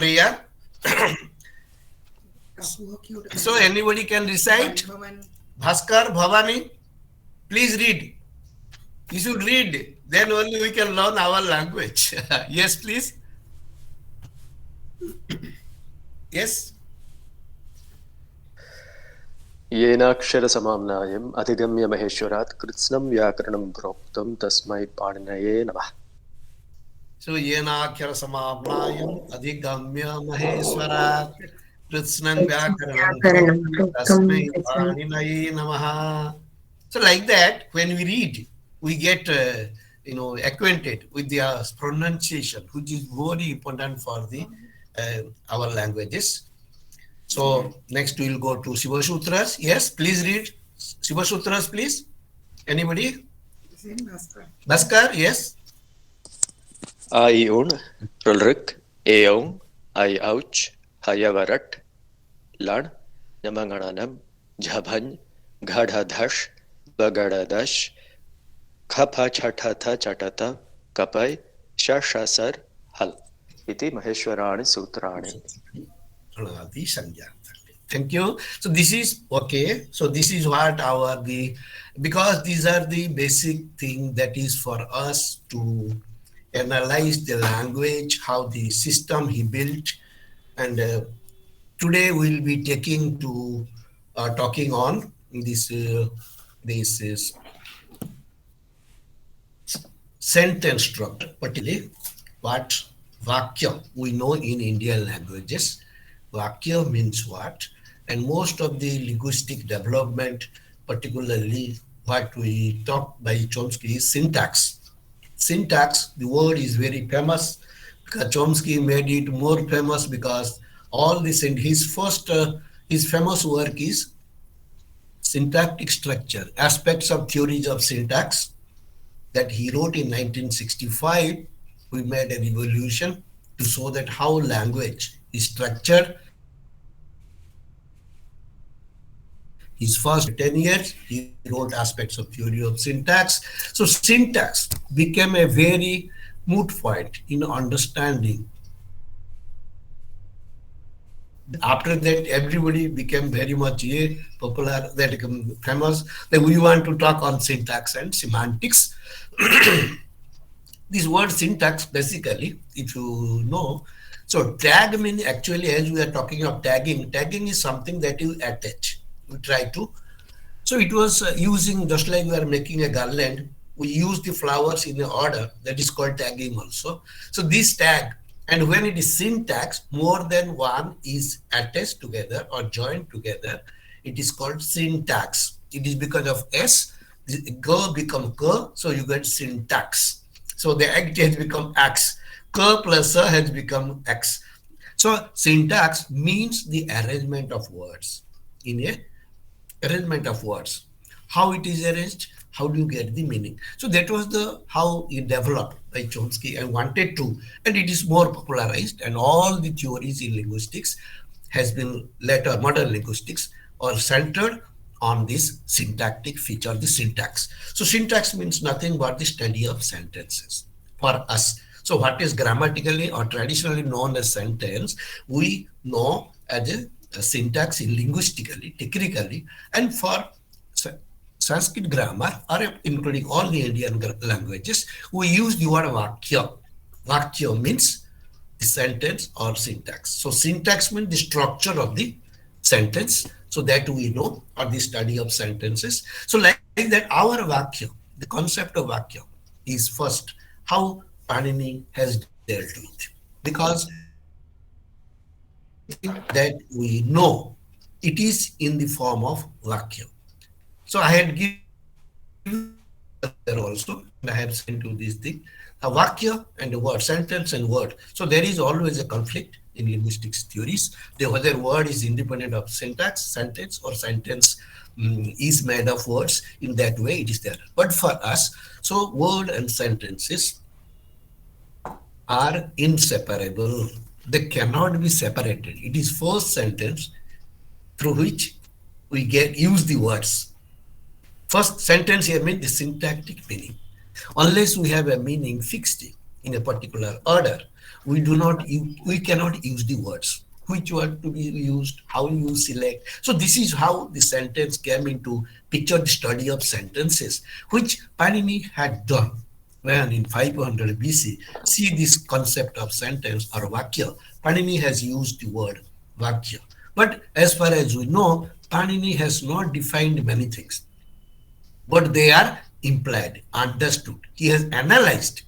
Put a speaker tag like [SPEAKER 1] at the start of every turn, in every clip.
[SPEAKER 1] Priya. So anybody can recite? Bhaskar, Bhavani, please read. You should read. Then only we can learn our language. Yes, please. Yes.
[SPEAKER 2] येनाक्षरसमाम्नायम् अधिगम्य महेश्वरात् कृत्स्नं व्याकरणं प्रोक्तं तस्मै पाणिनये नमः.
[SPEAKER 1] So येनाक्षरसमाम्नायम् अधिगम्य महेश्वरात् कृत्स्नं व्याकरणं प्रोक्तं तस्मै पाणिनये नमः. So like that, when we read, we get acquainted with the pronunciation, which is very important for the our languages. So next we will go to Shiva Sutras. Yes, please read Shiva Sutras, please. Anybody? Bhaskar, yes.
[SPEAKER 2] Aiun, Rulrik, Eong, I ouch, Hayavarat, Lad, Namangananam, Jhabhan, Gadhadash, Bagadadash, Khapa Chatata Chatata, Kapai, Shashasar, Hal. Iti Maheshwarani Sutrani.
[SPEAKER 1] Thank you. So this is okay. So this is what because these are the basic thing that is for us to analyze the language, how the system he built, and today we'll be talking on this is sentence structure, particularly what vakya we know in Indian languages. Vakya means what, and most of the linguistic development, particularly what we talked by Chomsky, is syntax. Syntax, the word is very famous because Chomsky made it more famous because all this in his famous work is syntactic structure, aspects of theories of syntax that he wrote in 1965. We made a revolution to show that how language is structured. His first 10 years, he wrote aspects of theory of syntax. So syntax became a very moot point in understanding. After that, everybody became very much popular, that became famous. Then we want to talk on syntax and semantics. This word syntax, basically, if you know, so tag means actually, as we are talking of tagging is something that you attach. We try to. So it was using, just like we are making a garland, we use the flowers in the order, that is called tagging also. So this tag, and when it is syntax, more than one is attached together or joined together, it is called syntax. It is because of S, the G become K, so you get syntax. So the act has become X. K plus A has become X. So syntax means the arrangement of words. In a arrangement of words, how it is arranged, how do you get the meaning? So that was how it developed by Chomsky. I wanted to, and it is more popularized, and all the theories in linguistics has been later, modern linguistics are centered on this syntactic feature, the syntax. So syntax means nothing but the study of sentences for us. So what is grammatically or traditionally known as sentence, we know as a syntax in linguistically, technically, and for Sanskrit grammar, or including all the Indian languages, we use the word vakya. Vakya means the sentence or syntax. So syntax means the structure of the sentence, so that we know, or the study of sentences. So like that, our vakya, the concept of vakya, is first how Panini has dealt with. Because that we know, it is in the form of vakya. So I had given there also, and I have sent to this thing, a vakya and a word, sentence and word. So there is always a conflict in linguistics theories. Whether word is independent of syntax, sentence, or sentence is made of words, in that way it is there. But for us, so word and sentences are inseparable. They cannot be separated. It is first sentence through which we use the words. First sentence here means the syntactic meaning. Unless we have a meaning fixed in a particular order, We do not use, we cannot use the words. Which word to be used, how you select. So this is how the sentence came into picture, the study of sentences, which Panini had done when in 500 BC. See this concept of sentence or vakya. Panini has used the word vakya. But as far as we know, Panini has not defined many things, but they are implied, understood. He has analyzed.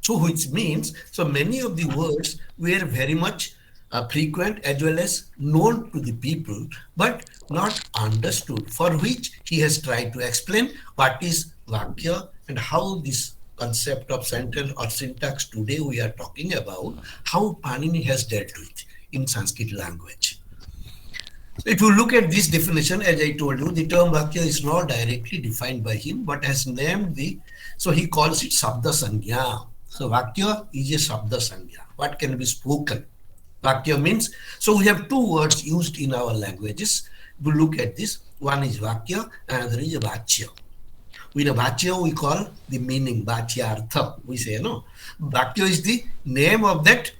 [SPEAKER 1] So, which means, so many of the words were very much frequent as well as known to the people, but not understood, for which he has tried to explain what is Vakya and how this concept of sentence or syntax today we are talking about, how Panini has dealt with in Sanskrit language. If you look at this definition, as I told you, the term Vakya is not directly defined by him, but has named the, so he calls it Sabda Sangya. So Vakya is a Sabda Sangya. What can be spoken? Vakya means, so we have two words used in our languages. If you look at this, one is Vakya, another is Vachya. With a Vachya, we call the meaning, Vachyartha. We say, no. Vakya is the name of that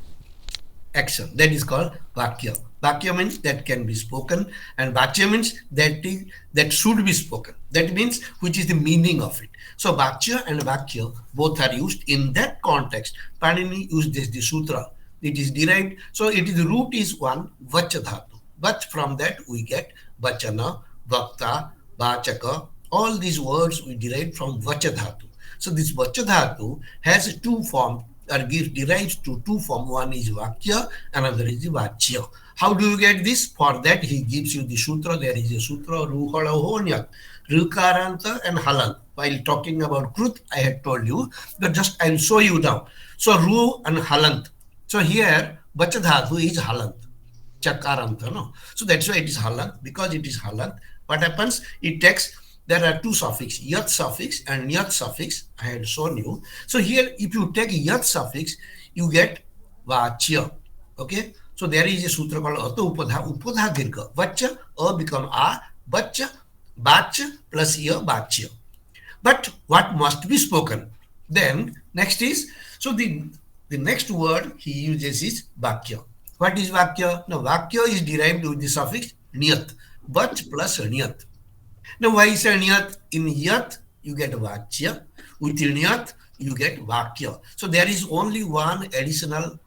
[SPEAKER 1] action. That is called Vakya. Vakya means that can be spoken, and Vachya means that should be spoken. That means which is the meaning of it. So Vachya and Vakya both are used in that context. Panini used this the sutra. It is derived. So it is the root is one Vacha dhatu. But from that we get Vachana, Vakta, Vachaka. All these words we derive from Vacha dhatu. So this Vacha dhatu has two forms, or derives to two forms. One is Vakya, another is the Vachya. How do you get this? For that he gives you the sutra. There is a sutra, Ruhala Honyak, Rukaranta and Halant. While talking about Krut, I had told you, but just I'll show you now. So Ru and Halant. So here Vachadhatu is Halant, Chakaranta. No? So that's why it is Halant. Because it is Halant, what happens? It takes, there are two suffixes, Yat suffix and Nyat suffix. I had shown you. So here if you take Yat suffix, you get Vachya. Okay. So there is a sutra called Ata Upadha, Upadha Dirgha. Vacha, A become A, Vacha, Bacha plus Ya, Bachya. But what must be spoken? Then next is, so the next word he uses is Vakya. What is Vakya? Now Vakya is derived with the suffix Niyat, Vach plus Niyat. Now why is a Niyat? In Yat you get Vachya, with Niyat you get Vakya. So there is only one additional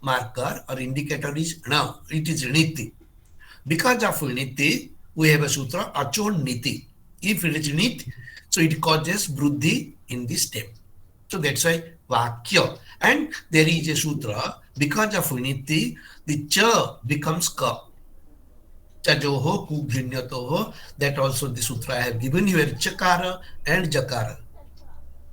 [SPEAKER 1] marker or indicator is now, it is Niti. Because of Niti, we have a sutra, Achon Niti. If it is Nit, so it causes Bruddhi in this step. So that's why Vakya. And there is a sutra, because of Niti, the Cha becomes Ka. Chajoho, Kubhinyatoho, that also the sutra I have given you, Chakara and Jakara.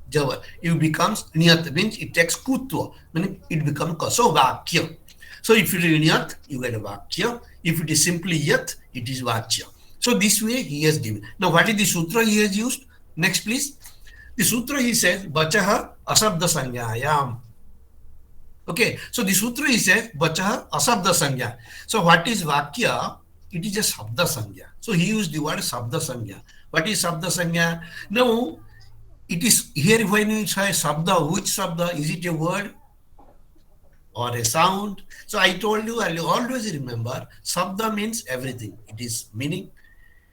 [SPEAKER 1] Java, it becomes Niyat, means it takes Kutva, meaning it becomes Ka. So Vakya. So if it is Niyat, you get a Vakya. If it is simply Yat, it is Vachya. So this way he has given. Now what is the sutra he has used? Next please. The sutra he says, Bachaha Asabda Sanyayam. Okay, so the sutra he says, Bachaha Asabda Sanya. So what is Vakya? It is a Sabda Sanya. So he used the word Sabda Sanya. What is Sabda Sanya? Now, it is here when you say Sabda, which Sabda? Is it a word or a sound? So I told you, I'll always remember, Sabda means everything. It is meaning,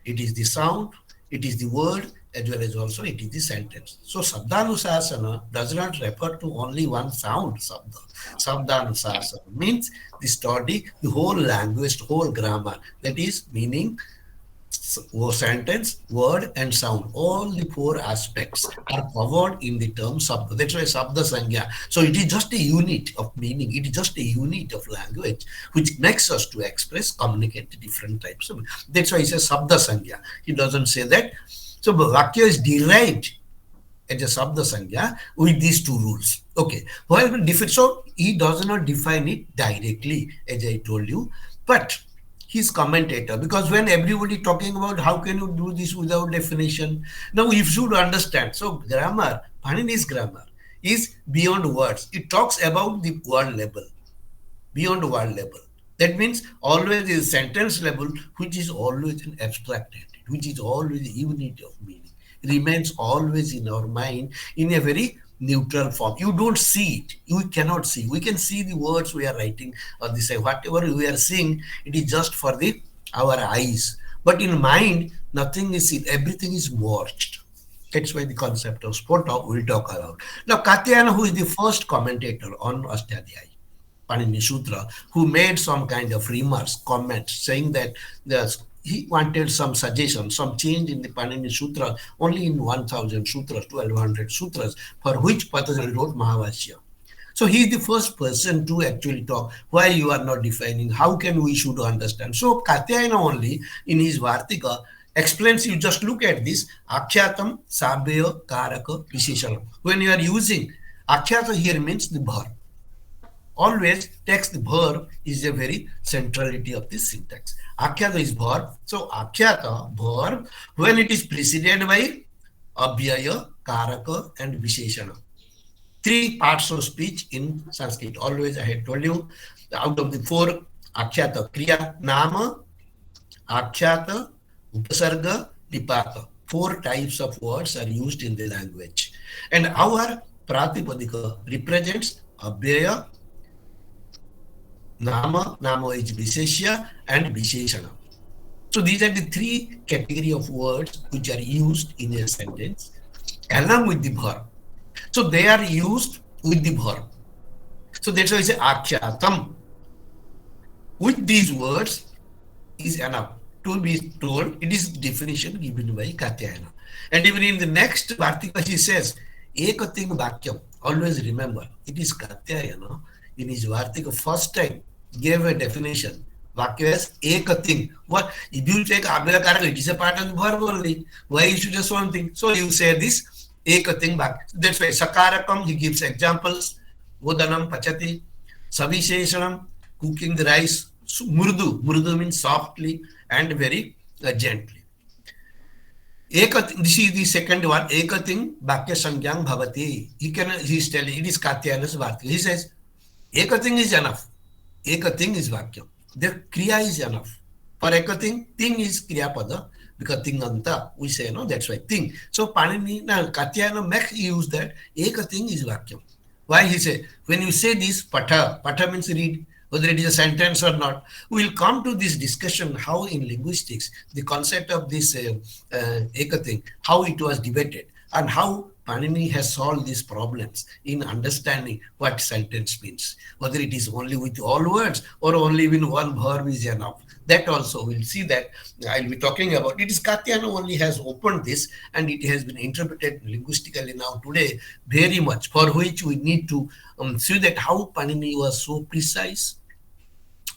[SPEAKER 1] it is the sound, it is the word, as well as also it is the sentence. So Sabdanusasana does not refer to only one sound, Sabda. Sabdanusasana means the study, the whole language, whole grammar. That is meaning, sentence, word and sound. All the four aspects are covered in the term Sabda. That's why Sabda Sangya. So it is just a unit of meaning. It is just a unit of language which makes us to express, communicate different types of. That's why he says Sabda Sangya. He doesn't say that. So Vakya is derived as a Sabda Sangya with these two rules. Okay. However, so he does not define it directly, as I told you, but his commentator, because when everybody talking about how can you do this without definition, now you should understand. So grammar, Panini's grammar is beyond words. It talks about the word level, beyond word level. That means always is sentence level, which is always an abstract entity, which is always a unit of meaning. It remains always in our mind in a very neutral form. You don't see it. You cannot see. We can see the words we are writing or this whatever we are seeing. It is just for the our eyes. But in mind, nothing is seen. Everything is merged. That's why the concept of Sphota we'll talk about. Now, Katyayana, who is the first commentator on Ashtadhyayi, Panini Sutra, who made some kind of remarks, comments, saying that he wanted some suggestion, some change in the Panini Sutra, only in 1000 sutras, 1200 sutras, for which Patanjali wrote Mahavashya. So he is the first person to actually talk why you are not defining, how can we should understand. So Katyayana only in his Vartika explains, you just look at this, Akshyatam, Sabya, Karaka, Visheshanam. When you are using, Akshata here means the verb. Always text verb is a very centrality of this syntax. Akhyata is verb. So Akhyata, verb, when it is preceded by Abhyaya, Karaka and Visheshana. Three parts of speech in Sanskrit. Always I had told you, out of the four, Akhyata, Kriya, Nama, Akhyata, Upasarga, Vipaka. Four types of words are used in the language. And our Pratipadika represents Abhyaya, Nama is Visheshya and Visheshana. So these are the three category of words which are used in a sentence along with the verb. So they are used with the verb. So that's why I say Akhyatam. With these words is enough to be told. It is definition given by Katyayana. And even in the next Vartika he says, Ekating Vakyam. Always remember, it is Katyayana in his Vartika first time gave a definition. Vakya as ekating. What if you take Abhyaya Karaka, it is a part of the verb only. Why you should just one thing? So you say this ekating Vakya. That's why Sakarakam, he gives examples. Vodanam Pachati, Savisheshanam, cooking the rice. So, Murdu means softly and very gently. Ekating, this is the second one. Ekating Vakya Sangyang Bhavati. He is telling, it is Katyayana's Vartika. He says, Ekating is enough. Ekating is Vakyam. The Kriya is enough. For Ekating, Ting is Kriya Pada, because Ting Anta, we say, no, that's why Ting. So Panini, now Katyayana makes use that Ekating is Vakyam. Why he say, when you say this, Patha means read, whether it is a sentence or not, we will come to this discussion how in linguistics, the concept of this Ekating, how it was debated and how Panini has solved these problems in understanding what sentence means, whether it is only with all words or only with one verb is enough. That also we'll see that I'll be talking about. It is Katyayana only has opened this and it has been interpreted linguistically now today very much, for which we need to see that how Panini was so precise,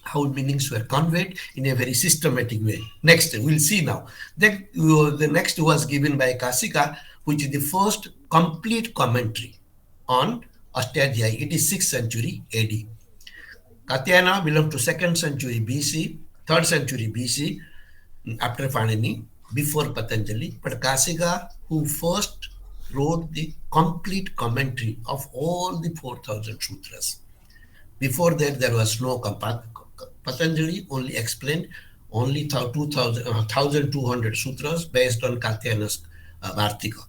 [SPEAKER 1] how meanings were conveyed in a very systematic way. Next, we'll see now. Then the next was given by Kasika, which is the first complete commentary on Ashtadhyayi. It is 6th century AD. Katyayana belonged to 2nd century BC, 3rd century BC, after Panini, before Patanjali. But Kasika, who first wrote the complete commentary of all the 4000 sutras. Before that, there was no Patanjali only explained only 1200 sutras based on Katyayana's Vartika.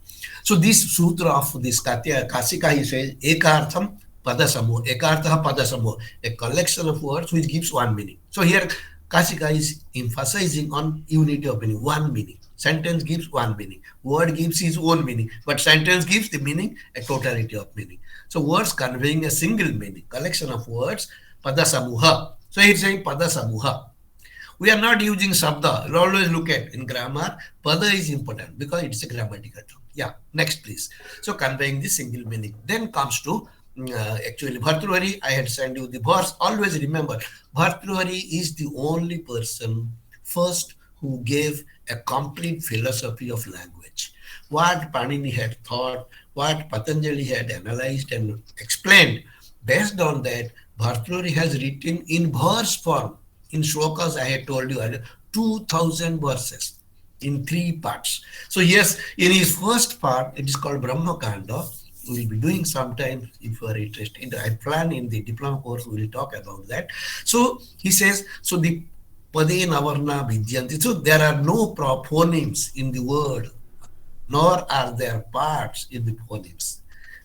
[SPEAKER 1] So this sutra of this Kasika, he says, Ekartham Padasamu, Ekartha Padasamu, a collection of words which gives one meaning. So here Kasika is emphasizing on unity of meaning, one meaning. Sentence gives one meaning. Word gives his own meaning, but sentence gives the meaning, a totality of meaning. So words conveying a single meaning, collection of words, Padasamuha. So he's saying Padasamuha. We are not using Sabda. You always look at in grammar, Pada is important because it's a grammatical term. Yeah, next please. So conveying the single meaning. Then comes to actually Bhartrihari. I had sent you the verse. Always remember, Bhartrihari is the only person first who gave a complete philosophy of language. What Panini had thought, what Patanjali had analyzed and explained, based on that, Bhartrihari has written in verse form. In shlokas, I had told you earlier, 2000 verses in 3 parts. So yes, in his first part, it is called Brahma Kanda. We will be doing sometime if you are interested. I plan in the diploma course, we will talk about that. So he says, so the Pade Navarna Vidyanti. So there are no phonemes in the word, nor are there parts in the phonemes.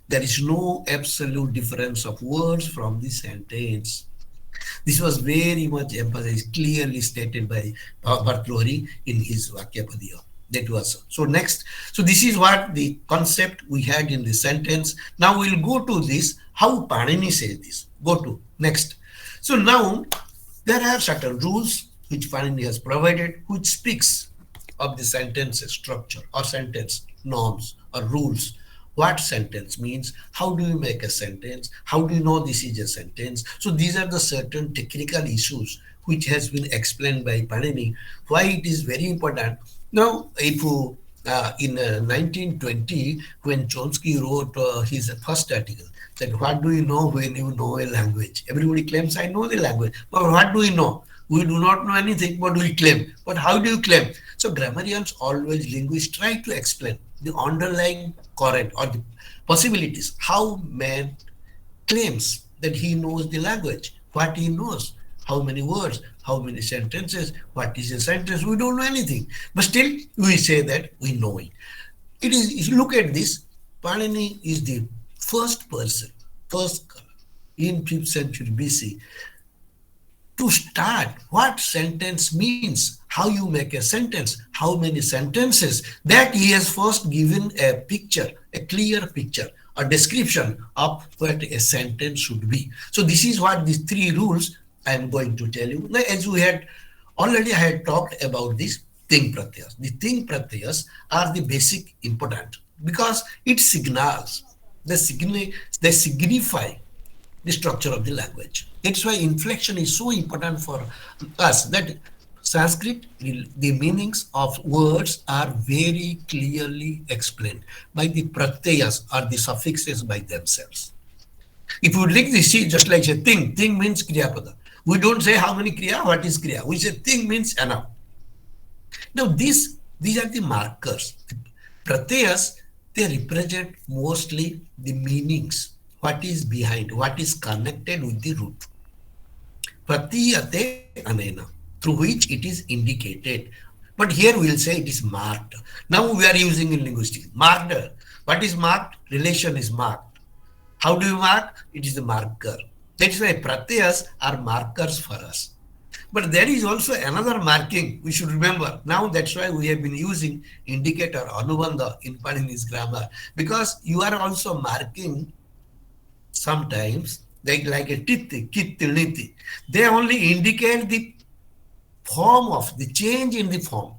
[SPEAKER 1] There is no absolute difference of words from the sentence. This was very much emphasized, clearly stated by Bhartlori in his Vakyapadya. That was so. Next, so this is what the concept we had in the sentence. Now we'll go to this, how Panini says this. Go to next. So now there are certain rules which Panini has provided, which speaks of the sentence structure or sentence norms or rules. What sentence means, how do you make a sentence, how do you know this is a sentence. So these are the certain technical issues which has been explained by Panini, why it is very important. Now if you in 1920, when Chomsky wrote his first article, that what do you know when you know a language? Everybody claims I know the language, but what do we know? We do not know anything, but we claim. But how do you claim? So grammarians, always linguists, try to explain the underlying current or the possibilities, how man claims that he knows the language, what he knows, how many words, how many sentences, what is a sentence, we don't know anything. But still, we say that we know it. It is, if you look at this, Panini is the first person, first scholar in 5th century BC to start what sentence means, how you make a sentence, how many sentences, that he has first given a picture, a clear picture, a description of what a sentence should be. So this is what these three rules I am going to tell you. Now, as we had already, I had talked about these thing pratyas. The thing pratyas are the basic important because it signals, they signify the structure of the language. That's why inflection is so important for us, that Sanskrit, the meanings of words are very clearly explained by the pratyas or the suffixes by themselves. If you look this, see, just like say thing means kriya pada. We don't say how many kriya, what is kriya. We say thing means enough. Now these are the markers. The pratyas, they represent mostly the meanings, what is behind, what is connected with the root. Pratyate anena, through which it is indicated. But here we will say it is marked. Now we are using in linguistics. Marked. What is marked? Relation is marked. How do you mark? It is a marker. That is why pratyas are markers for us. But there is also another marking we should remember. Now that's why we have been using indicator, anubandha in Panini's grammar, because you are also marking sometimes like a tithi, kitti, niti. They only indicate the form of the change in the form.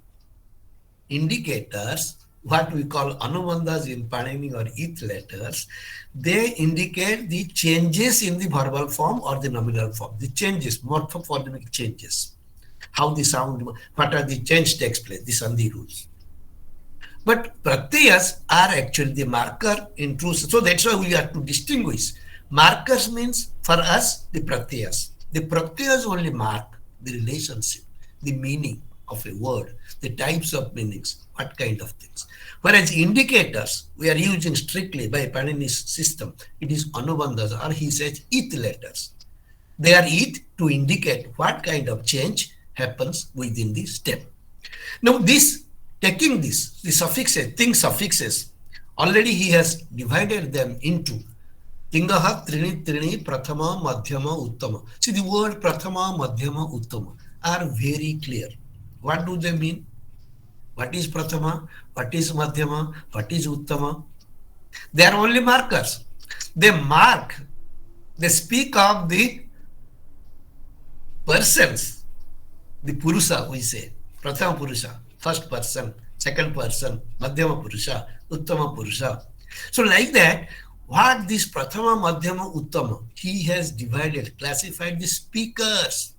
[SPEAKER 1] Indicators, what we call anubandhas in Panini or ith letters, they indicate the changes in the verbal form or the nominal form, the changes, morphophonemic changes, how the sound, what are the change takes place, the sandhi rules. But pratyas are actually the marker in truth. So that's why we have to distinguish. Markers means for us the pratyas. The pratyas only mark the relationship, the meaning of a word, the types of meanings, what kind of things. Whereas indicators, we are using strictly by Panini's system, it is anubandhas, or he says ith letters. They are ith to indicate what kind of change happens within the step. Now this, taking this, the suffixes, thing suffixes, already he has divided them into Tingaha, Trini, Trini, Prathama, Madhyama, Uttama. See, the word Prathama, Madhyama, Uttama are very clear. What do they mean? What is Prathama? What is Madhyama? What is Uttama? They are only markers. They mark, they speak of the persons, the Purusha, we say. Prathama Purusha, first person, second person, Madhyama Purusha, Uttama Purusha. So like that, what this Prathama, Madhyama, Uttama, he has divided, classified the speakers.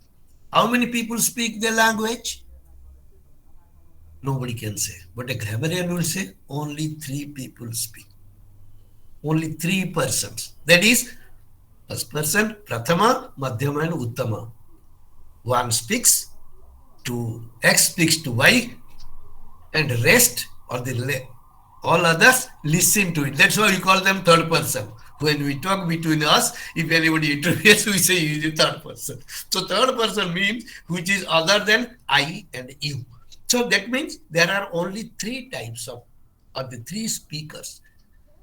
[SPEAKER 1] How many people speak the language? Nobody can say. But a grammarian will say only 3 people speak. Only 3 persons. That is, first person, Prathama, Madhyama, and Uttama. One speaks to X, speaks to Y, and rest or the all others listen to it. That's why we call them third person. When we talk between us, if anybody interferes, we say he is a third person. So third person means which is other than I and you. So that means there are only 3 types of, or the 3 speakers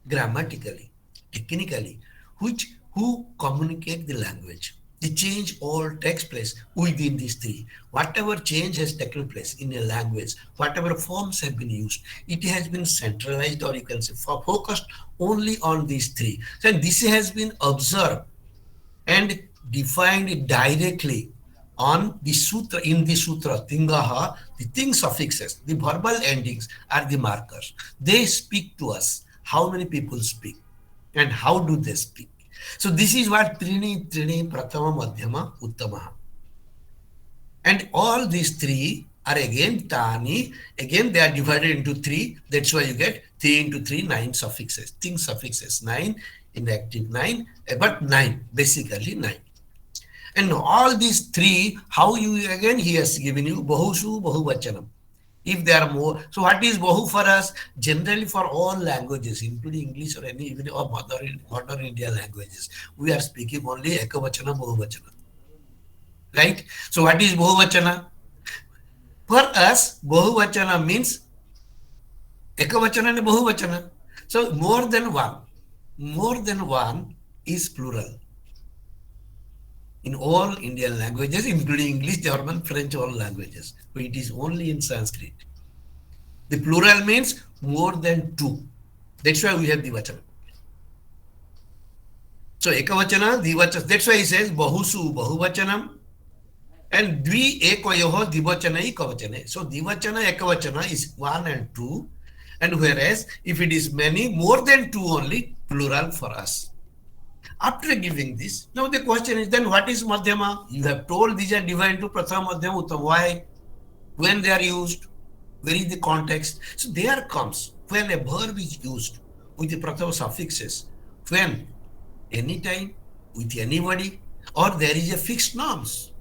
[SPEAKER 1] grammatically. technically, which who communicate the language. The change all takes place within these three. Whatever change has taken place in a language, whatever forms have been used, it has been centralized, or you can say focused only on these three. So this has been observed and defined directly on the sutra. In the sutra tingaha, the thing suffixes, the verbal endings are the markers. They speak to us how many people speak and how do they speak. So this is what trini prathama madhyama uttamaha. And all these three are again tani. Again they are divided into three. That's why you get 3 into 3, 9 suffixes. Thing suffixes 9, inactive 9, but 9, basically 9. And all these three, how you, again he has given you bahusu bahuvachanam. If there are more, so what is bahu for us? Generally for all languages, including English or any even or modern Indian languages, we are speaking only ekavachana, bahuvachana. Right? So what is bahuvachana? For us, bahuvachana means ekavachana and bahuvachana. So more than one. More than one is plural. In all Indian languages, including English, German, French, all languages. But it is only in Sanskrit. The plural means more than two. That's why we have Divachana. So ekavachana, divachana. That's why he says bahusu bahuvachanam and dvi ekoyoho divachanai kavachane. So divachana ekavachana is 1 and 2. And whereas if it is many, more than 2 only, plural for us. After giving this, now the question is then what is madhyama? You have told these are divided into prathama, madhyama, uttama. Why? When they are used? Where is the context? So there comes when a verb is used with the prathama suffixes, when, anytime, with anybody, or there is a fixed norms.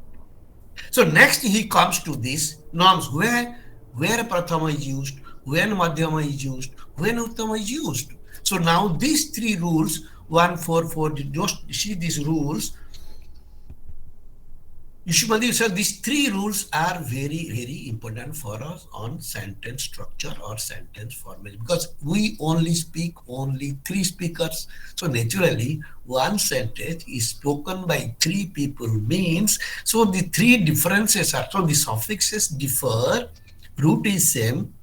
[SPEAKER 1] So next he comes to these norms where prathama is used, when madhyama is used, when uttama is used. So now these three rules, 1, 4, 4, just see these rules. Yushmadi said these three rules are very, very important for us on sentence structure or sentence formation, because we only speak only 3 speakers. So naturally, one sentence is spoken by 3 people means, so the 3 differences are, so the suffixes differ, root is same,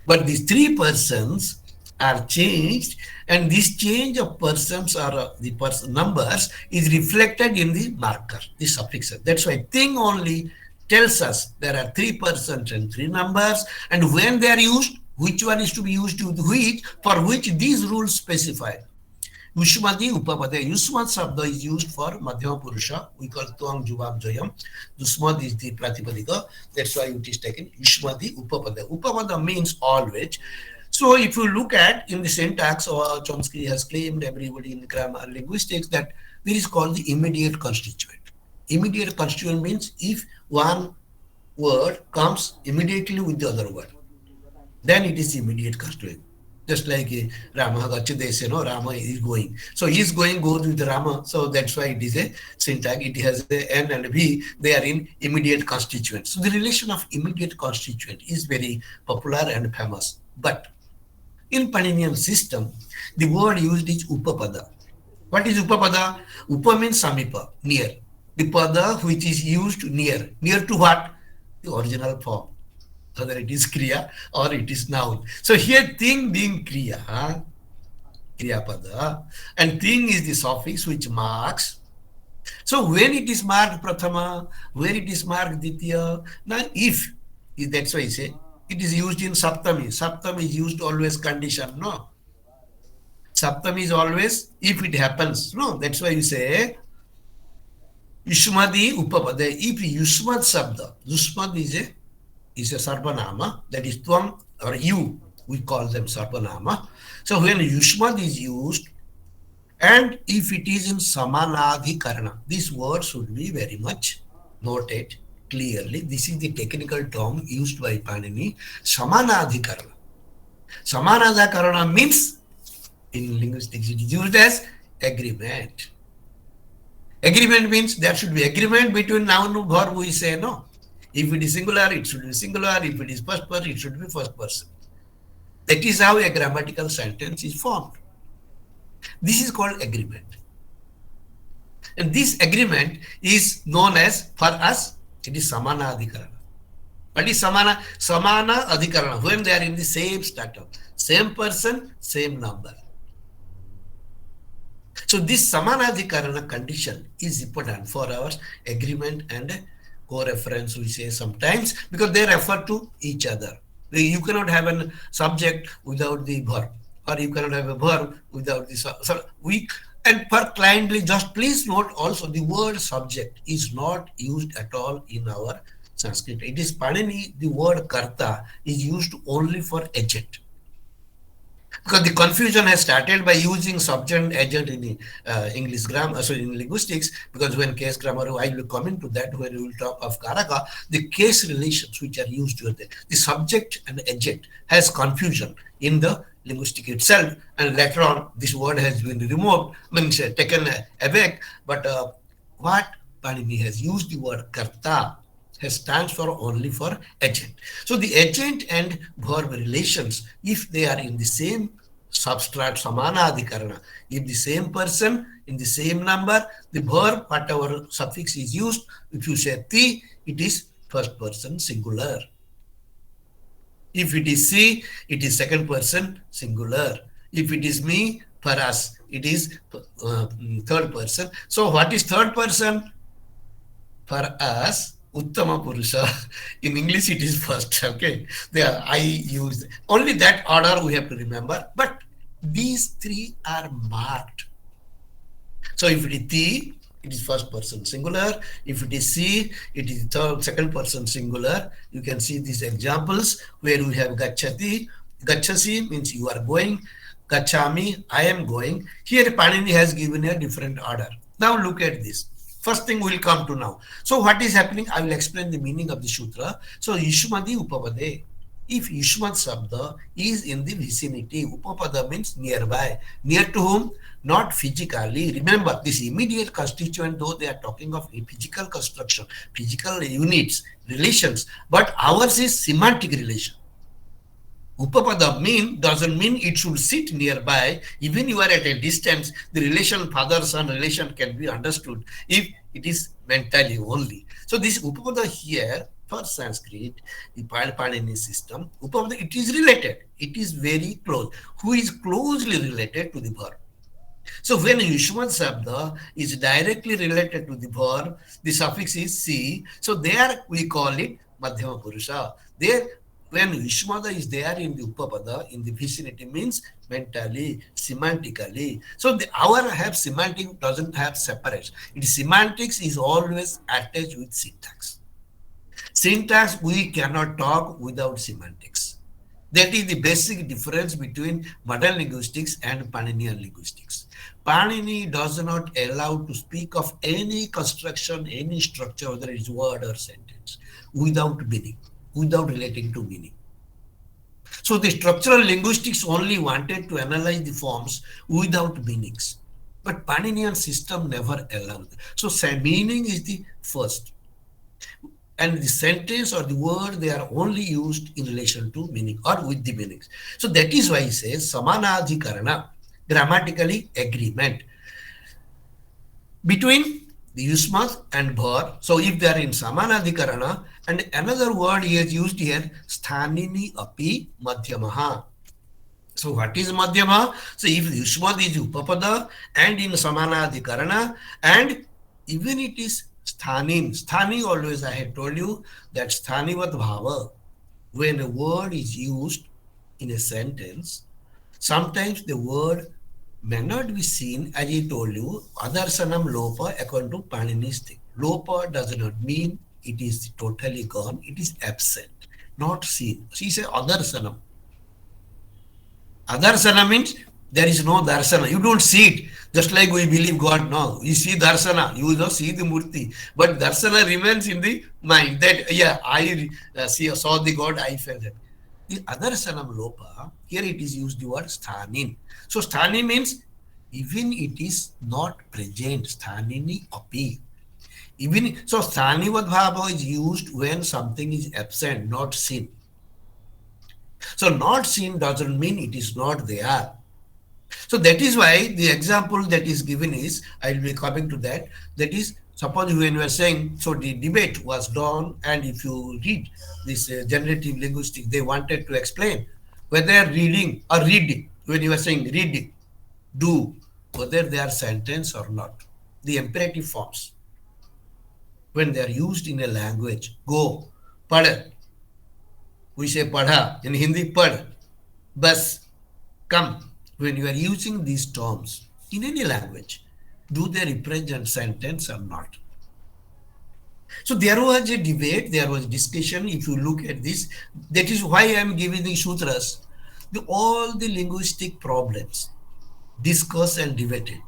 [SPEAKER 1] but these 3 persons are changed, and this change of persons or the person numbers is reflected in the marker, the suffixes. That's why thing only tells us there are 3 persons and 3 numbers, and when they are used, which one is to be used with which, for which these rules specify. Yushmati upapada. Yusmat sabda is used for madhyama purusha. We call tuam jubam jayam. Yusmat is the pratipadika. That's why it is taken Yushmati upapada. Upapada means always. So if you look at in the syntax, Chomsky has claimed, everybody in grammar linguistics, that there is called the immediate constituent. Immediate constituent means if one word comes immediately with the other word, then it is immediate constituent. Just like Rama Gachidese, Rama is going. So he is going goes with Rama. So that's why it is a syntax. It has a N and V. They are in immediate constituent. So the relation of immediate constituent is very popular and famous. But in Paninian system, the word used is upapada. What is upapada? Upa means samipa, near. The pada which is used near. Near to what? The original form. Whether it is kriya or it is noun. So here thing being kriya, kriya pada, and thing is the suffix which marks. So when it is marked prathama, where it is marked ditya, now if, that's why I say, it is used in saptami. Saptami is used always condition, no. Saptami is always if it happens, no. That's why you say Yushmadi upapada. If Yushmad sabda, Yushmad is a sarvanama, that is tvam or you, we call them sarvanama. So when Yushmad is used, and if it is in samanadhikarana, this word should be very much noted clearly. This is the technical term used by Panini, samanadhikarana. Samanadhikarana means in linguistics it is used as agreement. Agreement means there should be agreement between noun and verb, we say no. If it is singular, it should be singular. If it is first person, it should be first person. That is how a grammatical sentence is formed. This is called agreement. And this agreement is known as, for us, it is Samana Adhikarana. What is Samana? Samana Adhikarana, when they are in the same status, same person, same number. So this Samanadhikarana condition is important for our agreement and co-reference, we say sometimes, because they refer to each other. You cannot have a subject without the verb, or you cannot have a verb without the and for kindly, just please note also the word subject is not used at all in our Sanskrit. It is Panini, the word karta is used only for agent. Because the confusion has started by using subject and agent in the English grammar, so in linguistics, because when case grammar, I will come into that when we will talk of Karaka, the case relations which are used here, the subject and agent has confusion in the linguistic itself, and later on this word has been removed, means taken away, but what Panini has used the word karta has stands for only for agent. So the agent and verb relations, if they are in the same substrat samana adhikarana, if the same person in the same number, the verb, whatever suffix is used, if you say ti, it is first person singular. If it is she, it is second person singular. If it is me, for us, it is third person. So what is third person? For us, Uttama Purusha. In English, it is first. Okay, there I use only that order we have to remember. But these three are marked. So if it is ti, it is first person singular. If it is she, it is second person singular. You can see these examples where we have gachati. Gachasi means you are going. Gachami, I am going. Here Panini has given a different order. Now look at this. First thing we will come to now. So what is happening? I will explain the meaning of the sutra. So Yushmadi Upapade. If Yushmad Sabda is in the vicinity, Upapada means nearby. Near to whom? Not physically. Remember, this immediate constituent, though they are talking of a physical construction, physical units, relations, but ours is semantic relation. Upapada doesn't mean it should sit nearby. Even you are at a distance, the relation father-son relation can be understood if it is mentally only. So this Upapada here for Sanskrit, the Panini system, Upapada, it is related. It is very close. Who is closely related to the verb? So when Yushmad Sabda is directly related to the verb, the suffix is si. So there we call it Madhyama Purusha. There, when Yushmada is there in the Upapada, in the vicinity, means mentally, semantically. So our have semantic doesn't have separation. Semantics is always attached with syntax. Syntax, we cannot talk without semantics. That is the basic difference between modern linguistics and Paninian linguistics. Panini does not allow to speak of any construction, any structure, whether it's word or sentence, without meaning, without relating to meaning. So the structural linguistics only wanted to analyze the forms without meanings. But Paninian system never allowed. So meaning is the first. And the sentence or the word, they are only used in relation to meaning or with the meanings. So that is why he says Samanadhikarana, grammatically agreement between the Yusmat and Bhar. So if they are in Samanadhikarana, and another word he has used here, Sthanini api madhyamaha. So what is madhyama? So if Yusmat is Upapada and in Samanadhikarana, and even it is Sthani always I had told you that sthanivat bhava, when a word is used in a sentence, sometimes the word may not be seen, as I told you, adarsanam lopa according to Panini's thing. Lopa does not mean it is totally gone, it is absent, not seen. She says adarsanam. Adarsana means there is no darsana. You don't see it. Just like we believe God now. You see darsana. You don't see the murti. But darsana remains in the mind. That, yeah, I saw the God, I felt that. The adarsanam lopa, here it is used the word sthanin. So sthani means even it is not present. Sthanini api. Even, so sthanivat bhava is used when something is absent, not seen. So not seen doesn't mean it is not there. So that is why the example that is given is, I will be coming to that. That is, suppose when you are saying, so the debate was done, and if you read this generative linguistics, they wanted to explain whether reading or reading, when you are saying reading, do, whether they are sentence or not. The imperative forms, when they are used in a language, go, pad, we say padha, in Hindi pad, bus, come. When you are using these terms in any language, do they represent sentence or not? So there was a debate, there was discussion. If you look at this, that is why I am giving the sutras. All the linguistic problems discussed and debated,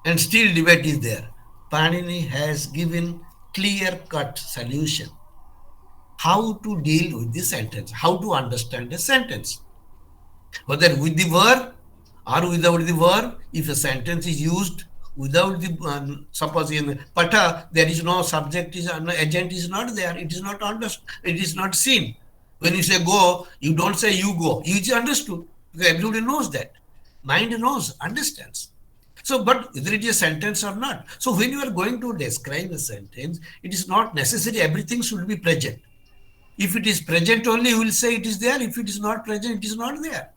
[SPEAKER 1] and still debate is there. Panini has given clear-cut solution how to deal with the sentence, how to understand a sentence. Whether with the verb or without the verb, if a sentence is used without the, suppose in pata, there is no subject, is no agent is not there, it is not understood, it is not seen. When you say go, you don't say you go, it is understood, because everybody knows that. Mind knows, understands. So, but whether it is a sentence or not. So, when you are going to describe a sentence, it is not necessary everything should be present. If it is present only, you will say it is there. If it is not present, it is not there.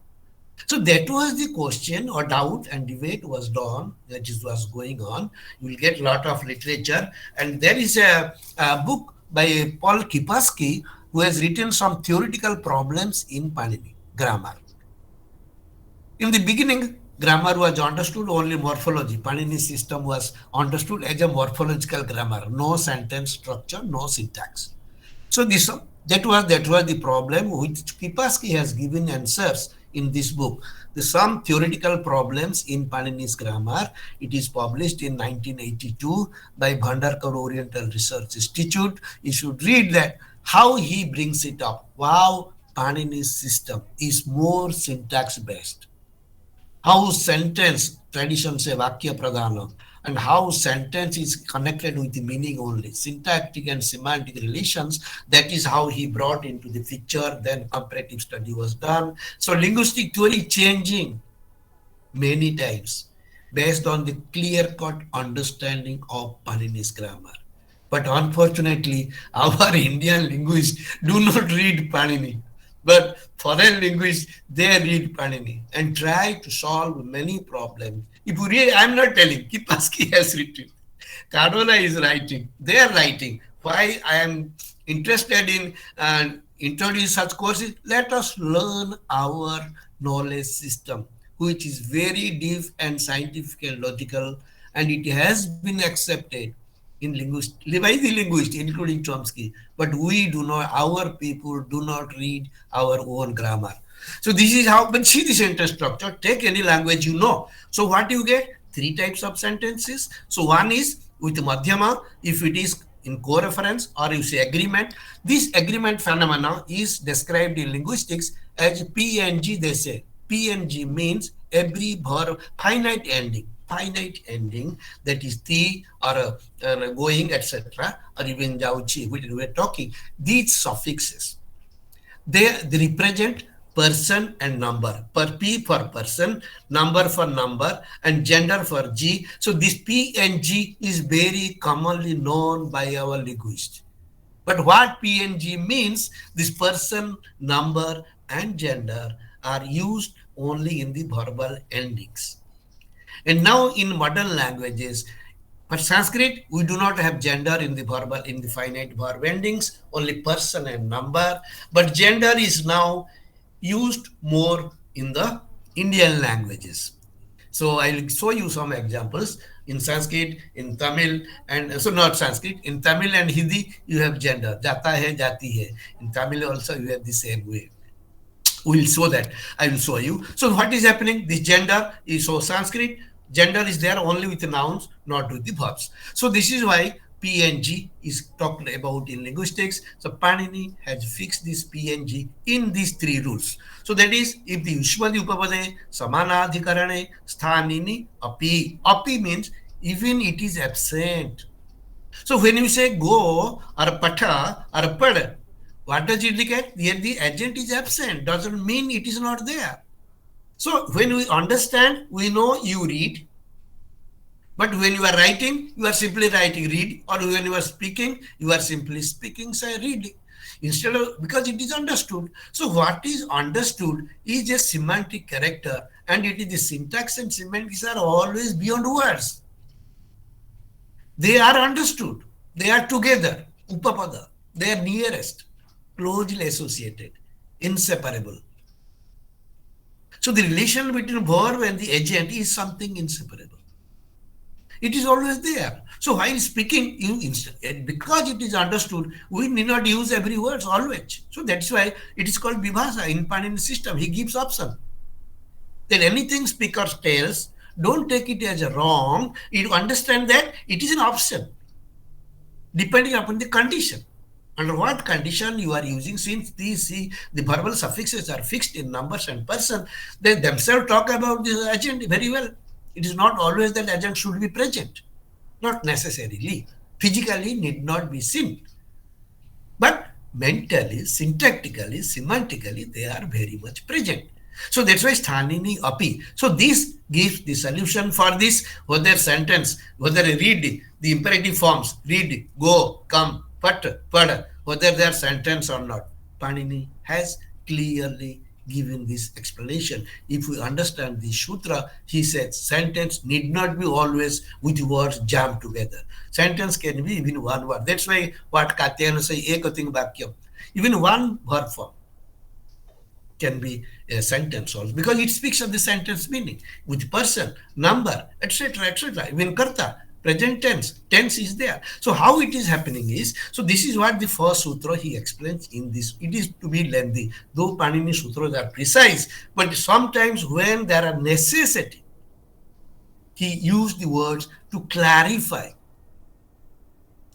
[SPEAKER 1] So that was the question or doubt, and debate was done, that is was going on. You will get a lot of literature, and there is a book by Paul Kipaski, who has written some theoretical problems in Panini grammar. In the beginning, grammar was understood only morphology. Panini system was understood as a morphological grammar, no sentence structure, no syntax. So this that was the problem which Kipaski has given answers in this book. The some theoretical problems in Panini's grammar. It is published in 1982 by Bhandarkar Oriental Research Institute. You should read that how he brings it up. Wow, Panini's system is more syntax based. How sentence tradition say vakya pradhana, and how sentence is connected with the meaning only, syntactic and semantic relations. That is how he brought into the picture. Then comparative study was done. So linguistic theory changing many times based on the clear-cut understanding of Panini's grammar. But unfortunately, our Indian linguists do not read Panini. But foreign linguists, they read Panini and try to solve many problems. If you read, I'm not telling, Kipaski has written, Carola is writing, they are writing. Why I am interested in introduce such courses? Let us learn our knowledge system, which is very deep and scientific and logical, and it has been accepted in by the linguist, including Chomsky. But we do not, our people do not read our own grammar. So this is how, but see the sentence structure, take any language you know. So what you get? Three types of sentences. So one is with Madhyama, if it is in co-reference or you say agreement. This agreement phenomena is described in linguistics as PNG, they say. PNG means every verb, finite ending, that is the or going, etc., or even jauchi, which we are talking, these suffixes, they represent person and number. Per P for person, number for number, and gender for G. So this P and G is very commonly known by our linguists. But what P and G means, this person, number, and gender are used only in the verbal endings. And now in modern languages, but Sanskrit, we do not have gender in the verbal, in the finite verb endings, only person and number. But gender is now used more in the Indian languages. So I'll show you some examples in Sanskrit, in Tamil, and so not Sanskrit, in Tamil and Hindi, you have gender. Jata hai, jati hai. In Tamil also, you have the same way. We'll show that. I will show you. So what is happening? This gender is, so Sanskrit, gender is there only with the nouns, not with the verbs. So this is why PNG is talked about in linguistics. So Panini has fixed this PNG in these three rules. So that is, if the Yushmadi Upapade, Samanadhikarane, Sthanini, Api. Api means even it is absent. So when you say go or pata or pad, what does it indicate? Here the agent is absent, doesn't mean it is not there. So when we understand, we know you read. But when you are writing, you are simply writing, read, or when you are speaking, you are simply speaking, say, reading. Instead of, because it is understood. So what is understood is a semantic character, and it is the syntax and semantics are always beyond words. They are understood. They are together. Upapada. They are nearest, closely associated, inseparable. So the relation between verb and the agent is something inseparable. It is always there. So while speaking, because it is understood, we need not use every word always. So that's why it is called vibhasa in Panini system. He gives option. Then anything speaker tells, don't take it as a wrong. You understand that it is an option, depending upon the condition. Under what condition you are using, since the verbal suffixes are fixed in numbers and person, they themselves talk about the agent very well. It is not always that agent should be present. Not necessarily. Physically need not be seen. But mentally, syntactically, semantically, they are very much present. So that's why sthanini api. So this gives the solution for this, whether sentence, whether read the imperative forms, read, go, come, pad, whether they are sentence or not. Panini has clearly given this explanation. If we understand the sutra, he says sentence need not be always with words jammed together. Sentence can be even one word. That's why what Katyayana say, ekating vakyam. Even one verb form can be a sentence also, because it speaks of the sentence meaning with person, number, etc., etc. Even karta, present tense is there. So how it is happening is, so this is what the first sutra he explains in this. It is to be lengthy, though Panini sutras are precise, but sometimes when there are necessity, he used the words to clarify,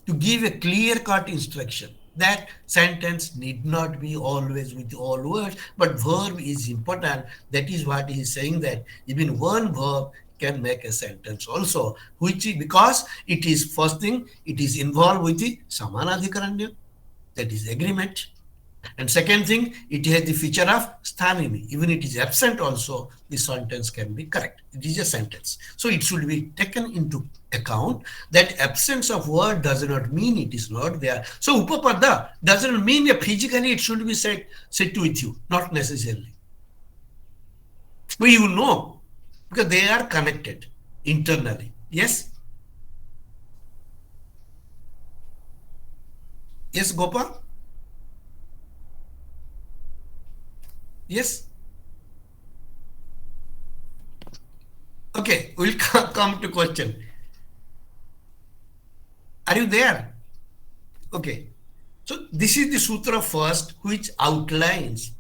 [SPEAKER 1] to give a clear-cut instruction that sentence need not be always with all words, but verb is important. That is what he is saying, that even one verb can make a sentence also, which is because it is first thing, it is involved with the samanadhikaranya, that is agreement. And second thing, it has the feature of sthanini. Even it is absent also, the sentence can be correct. It is a sentence. So it should be taken into account that absence of word does not mean it is not there. So upapada doesn't mean physically it should be said with you, not necessarily. But you know, because they are connected internally. Yes? Yes, Gopal? Yes? Okay, we'll come to question. Are you there? Okay. So this is the sutra first, which outlines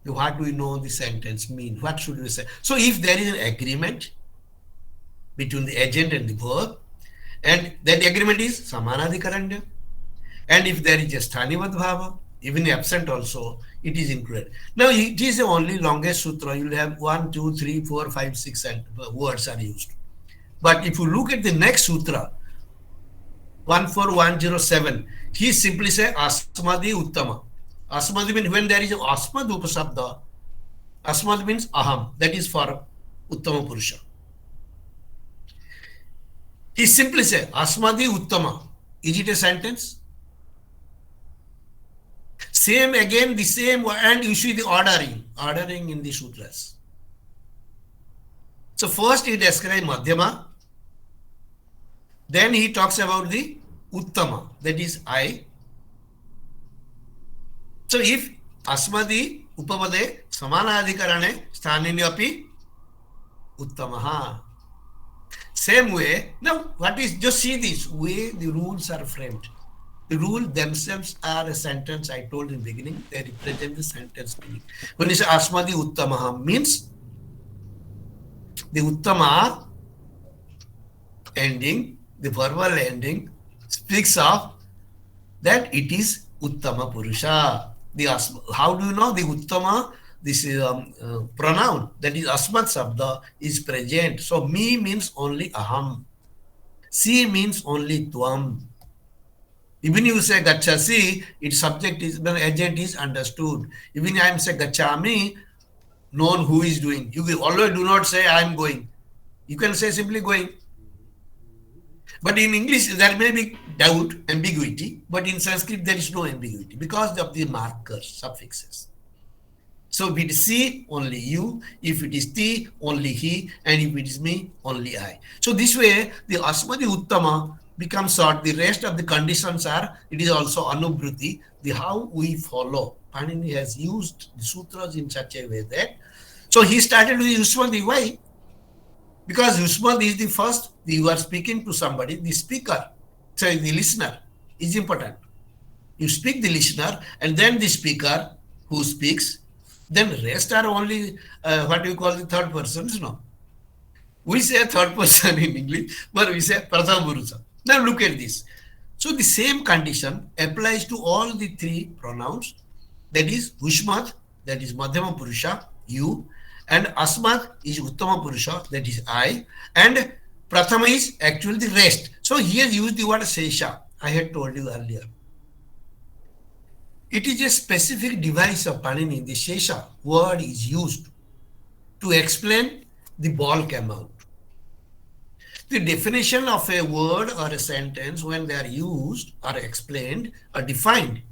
[SPEAKER 1] what we know the sentence mean. What should we say? So if there is an agreement between the agent and the verb, and that agreement is samanadhikaranya, and if there is a sthanivat bhava, even absent also, it is included. Now it is the only longest sutra. You will have 1, 2, 3, 4, 5, 6 and words are used. But if you look at the next sutra, 14107, he simply says asmadi uttama. Asmadi means when there is an asmad upasabda, asmad means aham, that is for uttama purusha. He simply says asmadi uttama. Is it a sentence? Same again, the same, and you see the ordering in the sutras. So first he describes madhyama, then he talks about the uttama, that is I. So if asmadi upamade samanadhikarane sthanini api uttamaha. Same way, now what is, just see this way the rules are framed. The rules themselves are a sentence. I told in the beginning, they represent the sentence meaning. When you say asmadi uttamaha, means the uttama ending, the verbal ending, speaks of that it is uttama purusha. How do you know the uttama? This is pronoun, that is asmat sabda, is present. So me means only aham. Si means only tvam. Even you say gachasi, its subject is, the agent is understood. Even I am say gachami, known who is doing. You will always do not say I am going. You can say simply going. But in English, there may be doubt, ambiguity, but in Sanskrit, there is no ambiguity because of the markers, suffixes. So if it is C, only you. If it is T, only he. And if it is me, only I. So this way, the Asmadi Uttama becomes short. The rest of the conditions are, it is also Anubhriti, the how we follow. Panini has used the sutras in such a way that, so he started with Yusmadi. Why? Because Yusmad is the first, you are speaking to somebody, the speaker, sorry, the listener is important. You speak the listener and then the speaker who speaks, then rest are only what you call the third persons, no. We say third person in English, but we say Pratham Purusa. Now look at this. So the same condition applies to all the three pronouns, that is Ushmat, that is Madhyama Purusha, you, and Asmat is Uttama Purusha, that is I, and Prathama is actually the rest. So here use the word Sesha, I had told you earlier. It is a specific device of Panini. The Sesha word is used to explain the bulk amount. The definition of a word or a sentence when they are used or explained or defined.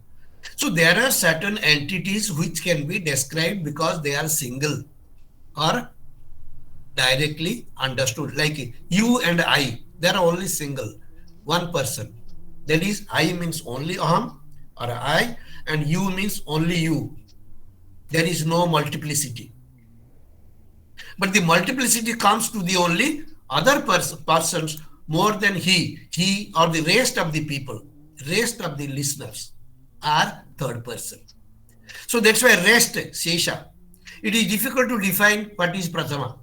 [SPEAKER 1] So there are certain entities which can be described because they are single or directly understood. Like you and I, they are only single, one person. That is, I means only Aham or I, and you means only you. There is no multiplicity. But the multiplicity comes to the only other persons more than he or the rest of the people, rest of the listeners are third person. So that's why rest, Sesha. It is difficult to define what is Prathama.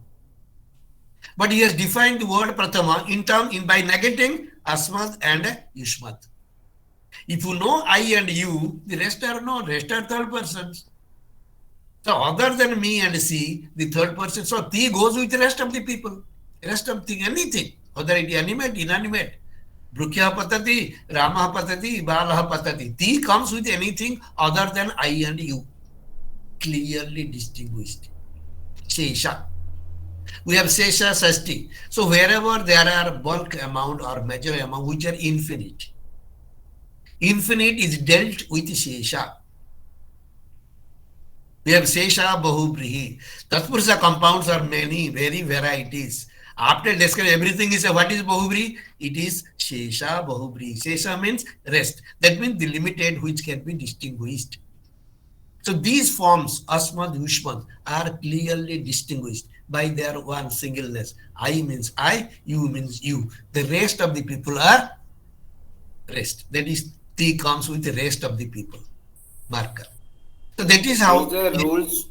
[SPEAKER 1] But he has defined the word Prathama by negating Asmat and Yushmat. If you know I and you, the rest are no, rest are third persons. So other than me and C, the third person, so T goes with the rest of the people, rest of thing, anything, whether it is animate, inanimate. Brukya patati, Rama patati, Balaha patati. T comes with anything other than I and you. Clearly distinguished. Sesha. We have Sesha Sasti. So wherever there are bulk amount or major amount which are infinite, infinite is dealt with Sesha. We have Sesha Bahubrihi. Tatpurusha compounds are many, very varieties. After describing everything is what is Bahubri? It is Sesha Bahubri. Sesha means rest. That means the limited which can be distinguished. So these forms, Asmad, Yushmad, are clearly distinguished by their one singleness. I means I, you means you. The rest of the people are rest. That is, T comes with the rest of the people. Marker. So that is how.
[SPEAKER 3] These are rules.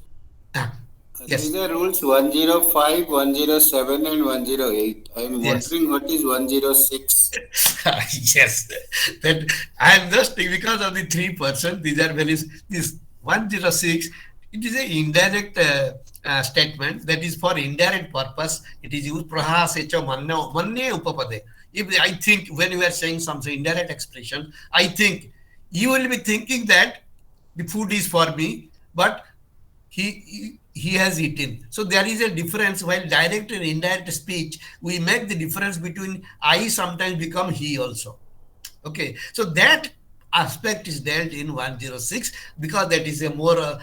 [SPEAKER 1] Yes.
[SPEAKER 3] These are rules 105, 107, and 108. I am wondering what is 106.
[SPEAKER 1] Yes. That I am just because of the 3%. These are very this 106. It is an indirect statement that is for indirect purpose. It is used praha secha manne upapade. If I think when you are saying some indirect expression, I think you will be thinking that the food is for me, but he has eaten. So there is a difference. While direct and indirect speech, we make the difference between I sometimes become he also. Okay, so that aspect is dealt in 106 because that is a more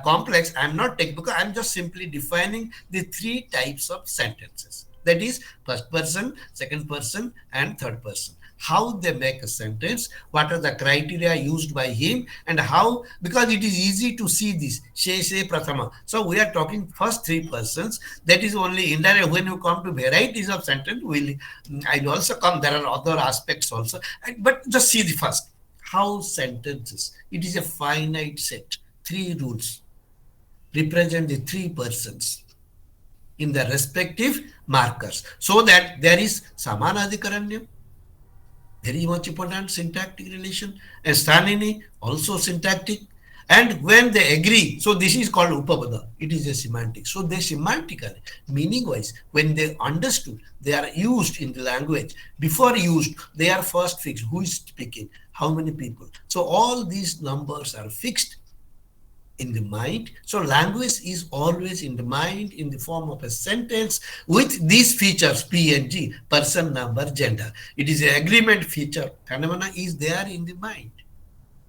[SPEAKER 1] complex. I'm not technical. I'm just simply defining the three types of sentences. That is first person, second person, and third person. How they make a sentence, what are the criteria used by him, and how, because it is easy to see this, Sheshe Prathama. So we are talking first three persons, that is only indirect. When you come to varieties of sentence, I'll also come, there are other aspects also, but just see the first. How sentences, it is a finite set, three rules, represent the three persons in the respective markers, so that there is Samanadikaranyam, very much important syntactic relation, and Stanini also syntactic, and when they agree, so this is called Upapada, it is a semantic. So they semantically, meaning wise, when they understood, they are used in the language. Before used, they are first fixed. Who is speaking? How many people? So all these numbers are fixed in the mind. So language is always in the mind in the form of a sentence with these features P and G, person, number, gender. It is an agreement feature. Phenomena is there in the mind.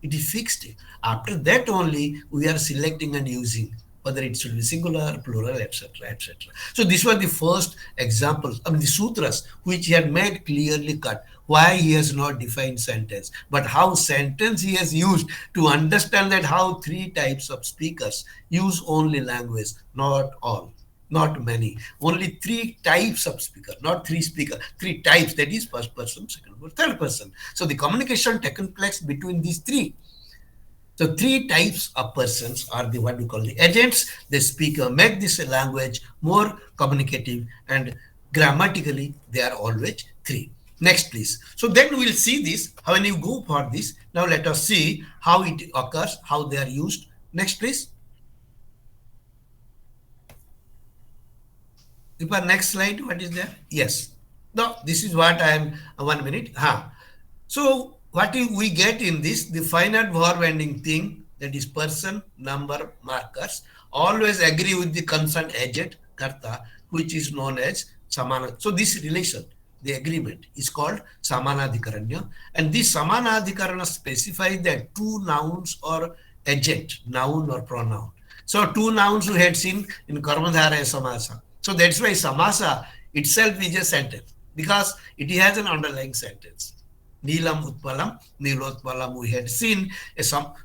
[SPEAKER 1] It is fixed. After that only we are selecting and using whether it should be singular, plural, etc., etc. So this was the first examples of the sutras which he had made clearly cut why he has not defined sentence, but how sentence he has used to understand that how three types of speakers use only language, not all. Not many, only three types of speaker, not three speaker, three types, that is first person, second person, third person. So the communication taken place between these three. So three types of persons are the what we call the agents. The speaker make this language more communicative, and grammatically they are always three. Next, please. So then we'll see this. When you go for this, now let us see how it occurs, how they are used. Next, please. Deepa, next slide. What is there? Yes. No, this is what I am. 1 minute. So what we get in this, the finite verb ending thing, that is person, number, markers, always agree with the concerned agent, karta, which is known as samana. So this relation, the agreement, is called samanadhikaranya. And this samanadhikarana specifies that two nouns or agent, noun or pronoun. So two nouns we had seen in Karmadhara Samasa. So that's why samasa itself is a sentence because it has an underlying sentence. Neelam Utpalam, Nilotpalam we had seen.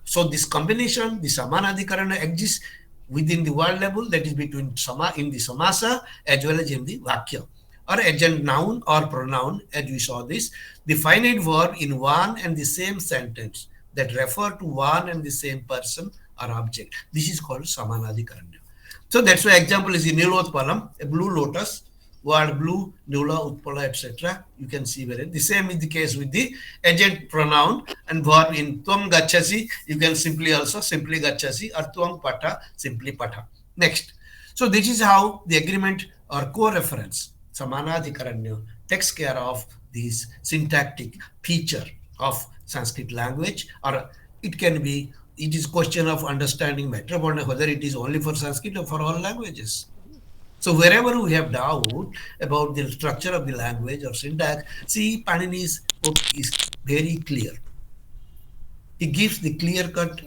[SPEAKER 1] So this combination, the Samanadhikarana exists within the word level, that is between sama in the samasa as well as in the vakya. Or agent noun or pronoun, as we saw this, the finite verb in one and the same sentence that refer to one and the same person or object. This is called Samanadhikarana. So that's why example is in Nilotpalam, a blue lotus, word blue, Nula, Utpala, etc. You can see where the same is the case with the agent pronoun and verb in Tvam Gachasi. You can simply also simply Gachasi or Tvam Pata, simply Pata. Next. So this is how the agreement or co-reference, Samanadhikaranya, takes care of this syntactic feature of Sanskrit language, or it can be, it is question of understanding matter, whether it is only for Sanskrit or for all languages. So wherever we have doubt about the structure of the language or syntax, see Panini's book is very clear. He gives the clear-cut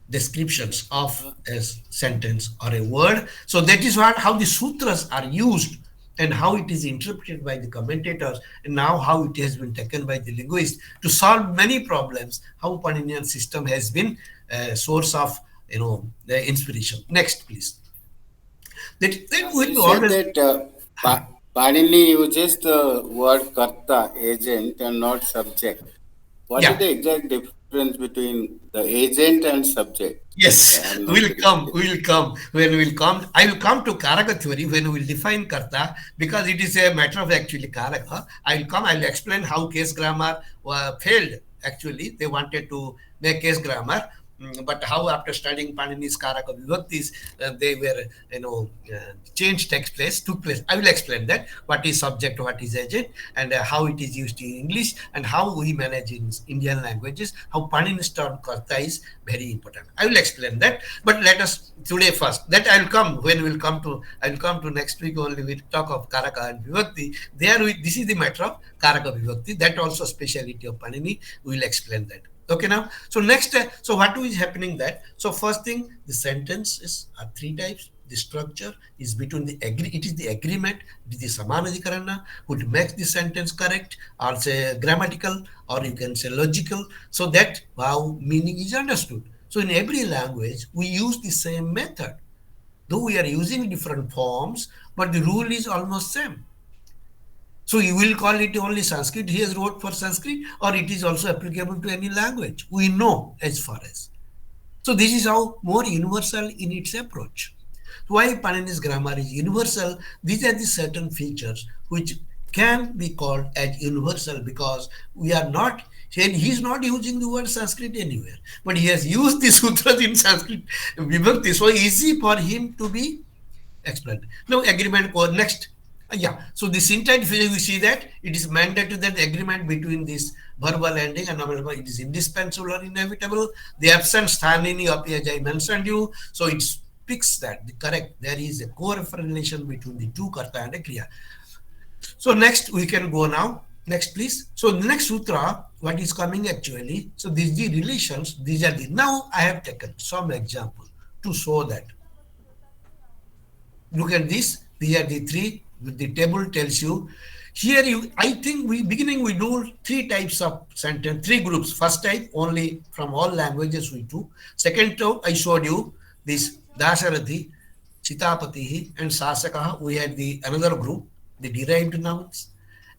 [SPEAKER 1] descriptions of a sentence or a word. So that is how the sutras are used and how it is interpreted by the commentators, and now how it has been taken by the linguists to solve many problems, how Paninian system has been a source of the inspiration. Next, please.
[SPEAKER 3] You said that Panini uses the word karta, agent, and not subject. What is the exact difference between the agent and subject?
[SPEAKER 1] Yes, we'll come. I will come to Karaka theory when we will define karta, because it is a matter of actually Karaka. I will explain how case grammar failed. Actually, they wanted to make case grammar, but how after studying Panini's Karaka Vibhaktis, they were, change took place. I will explain that, what is subject, what is agent, and how it is used in English, and how we manage in Indian languages, how Panini's term karta is very important. I will explain that, but let us today first. That I will come when I will come to next week only. We'll talk of Karaka and Vibhakti. This is the matter of Karaka Vibhakti. That also speciality of Panini. We will explain that. Okay, now, so next, so what is happening that? So first thing, the sentences are three types. The structure is between it is the agreement, it is the Samanadhikarana, which makes the sentence correct, or say grammatical, or you can say logical, so that how meaning is understood. So in every language, we use the same method. Though we are using different forms, but the rule is almost same. So you will call it only Sanskrit, he has wrote for Sanskrit, or it is also applicable to any language. We know as far as. So this is how more universal in its approach. Why Panini's grammar is universal? These are the certain features which can be called as universal, because we are not, he is not using the word Sanskrit anywhere, but he has used the sutras in Sanskrit Vibhakti, so easy for him to be explained. Now agreement, next. Yeah, so the syntax phase, we see that it is mandatory that the agreement between this verbal ending and non-verbal, it is indispensable or inevitable. The absence thanini of, as I mentioned you, so it speaks that the correct, there is a correlation between the two karta and a kriya. So next we can go now. Next, please. So the next sutra, what is coming actually? So these the relations. These are the. Now I have taken some example to show that. Look at this. These are the three. The table tells you. Here you. I think we beginning we do three types of sentence. Three groups. First type only from all languages we do. Second type I showed you this Dasarathi, Chitapatihi, and Sasakaha. We had the another group, the derived nouns.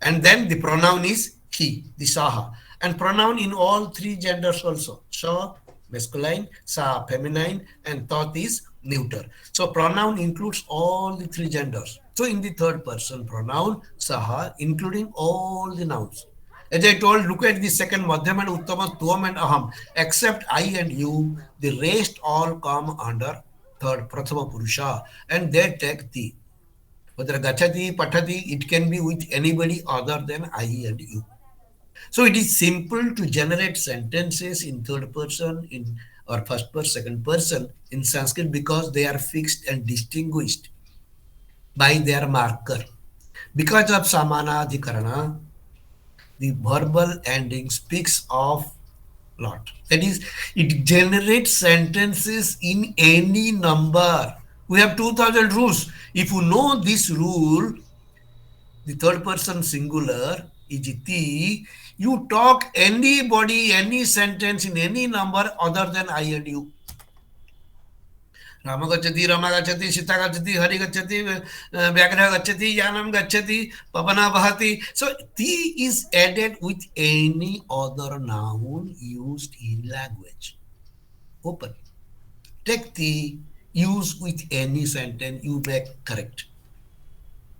[SPEAKER 1] And then the pronoun is he, the saha. And pronoun in all three genders also. Sha, masculine, sa, feminine, and thought is neuter. So pronoun includes all the three genders. So in the third person pronoun, saha, including all the nouns. As I told, look at the second madhyam and uttama, tuam and aham. Except I and you, the rest all come under third prathama purusha. And they take the. Whether gachati, patati, it can be with anybody other than I and you. So it is simple to generate sentences in third person in or first person, second person in Sanskrit because they are fixed and distinguished by their marker. Because of Samanadhikarana, the verbal ending speaks of lot. That is, it generates sentences in any number. We have 2000 rules. If you know this rule, the third person singular is ti, you talk anybody, any sentence in any number other than I and you. Rama gachati, Sita gachati, Hari gachati, Vyagra gachati, Yanam gachati, Pavana bahati. So ti is added with any other noun used in language. Open. Take the use with any sentence, you make correct.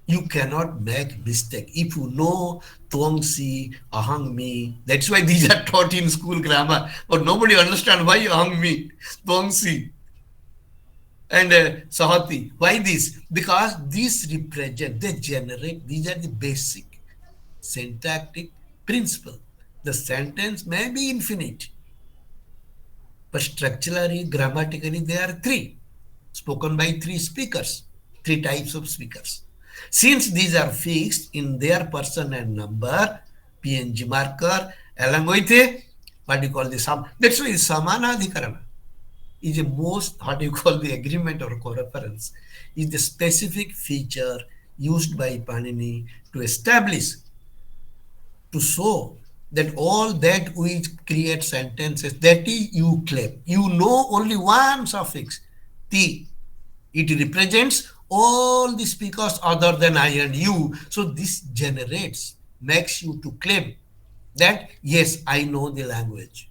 [SPEAKER 1] You cannot make mistake. If you know Tuangsi, Ahang me, that's why these are taught in school grammar. But nobody understand why Ahang me, Tuangsi, and Sahati. Why this? Because these represent, they generate, these are the basic syntactic principle. The sentence may be infinite, but structurally, grammatically, there are three, spoken by three speakers, three types of speakers. Since these are fixed in their person and number, PNG marker, along with what you call the sum, that's why Samanadhikarana is a most, what you call the agreement or co-reference, is the specific feature used by Panini to establish, to show that all that we create sentences, that is you claim. You know only one suffix, ti. It represents all the speakers other than I and you. So this generates, makes you to claim that, yes, I know the language.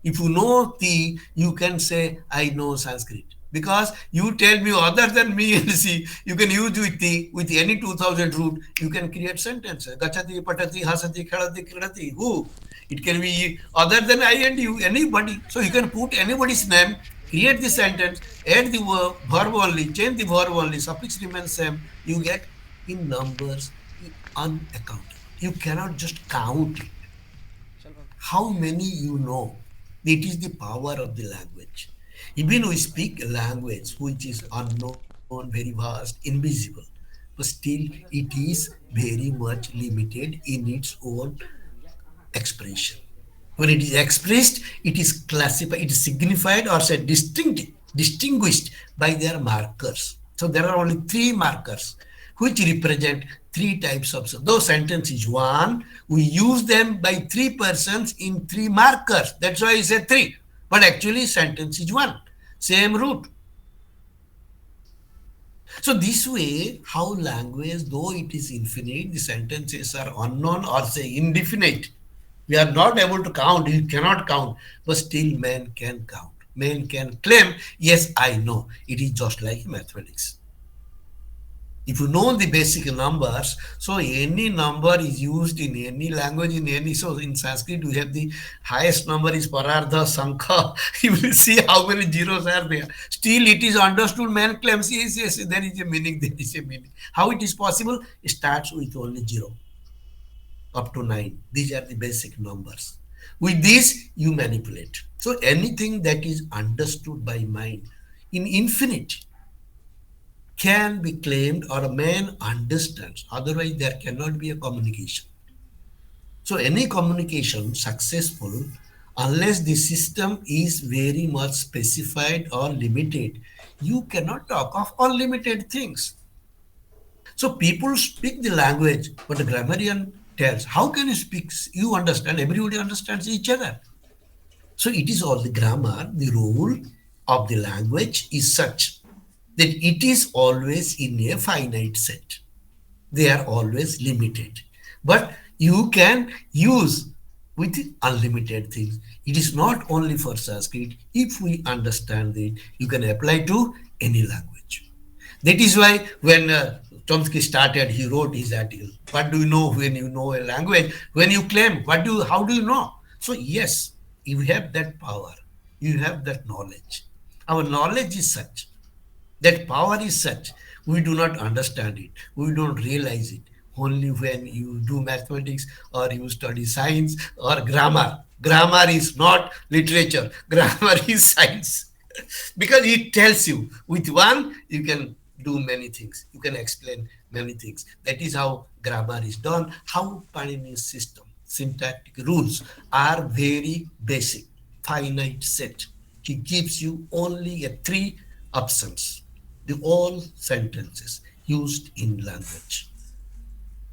[SPEAKER 1] If you know ti, you can say, I know Sanskrit. Because you tell me other than me and see, you can use with ti, with any 2000 root, you can create sentences. Gachati, patati, hasati, khalati, kridati. Who? It can be other than I and you, anybody. So you can put anybody's name, create the sentence, add the verb only, change the verb only, suffix remains same. You get in numbers unaccountable. You cannot just count it. How many you know? It is the power of the language. Even we speak a language which is unknown, very vast, invisible, but still it is very much limited in its own expression. When it is expressed, it is classified, it is signified or said distinguished by their markers. So there are only three markers which represent three types of, those sentence is one, we use them by three persons in three markers. That's why I said three. But actually sentence is one. Same root. So this way, how language, though it is infinite, the sentences are unknown or say indefinite. We are not able to count, you cannot count, but still man can count. Man can claim, yes, I know. It is just like mathematics. If you know the basic numbers, so any number is used in any language, in any, so in Sanskrit, we have the highest number is Parardha Sankha. You will see how many zeros are there. Still, it is understood. Man claims, yes, yes, there is a meaning, there is a meaning. How it is possible? It starts with only zero up to 9. These are the basic numbers. With this, you manipulate. So anything that is understood by mind in infinity can be claimed or a man understands. Otherwise, there cannot be a communication. So any communication successful unless the system is very much specified or limited, you cannot talk of unlimited things. So people speak the language, but the grammarian tells, how can you speak? You understand, everybody understands each other. So it is all the grammar, the rule of the language is such that it is always in a finite set. They are always limited. But you can use with unlimited things. It is not only for Sanskrit. If we understand it, you can apply to any language. That is why when Chomsky started, he wrote his article. What do you know when you know a language? When you claim, how do you know? So yes, you have that power. You have that knowledge. Our knowledge is such, that power is such, we do not understand it. We don't realize it. Only when you do mathematics or you study science or grammar. Grammar is not literature. Grammar is science. Because it tells you with one you can do many things, you can explain many things. That is how grammar is done. How Panini's system syntactic rules are very basic, finite set. He gives you only three options. The all sentences used in language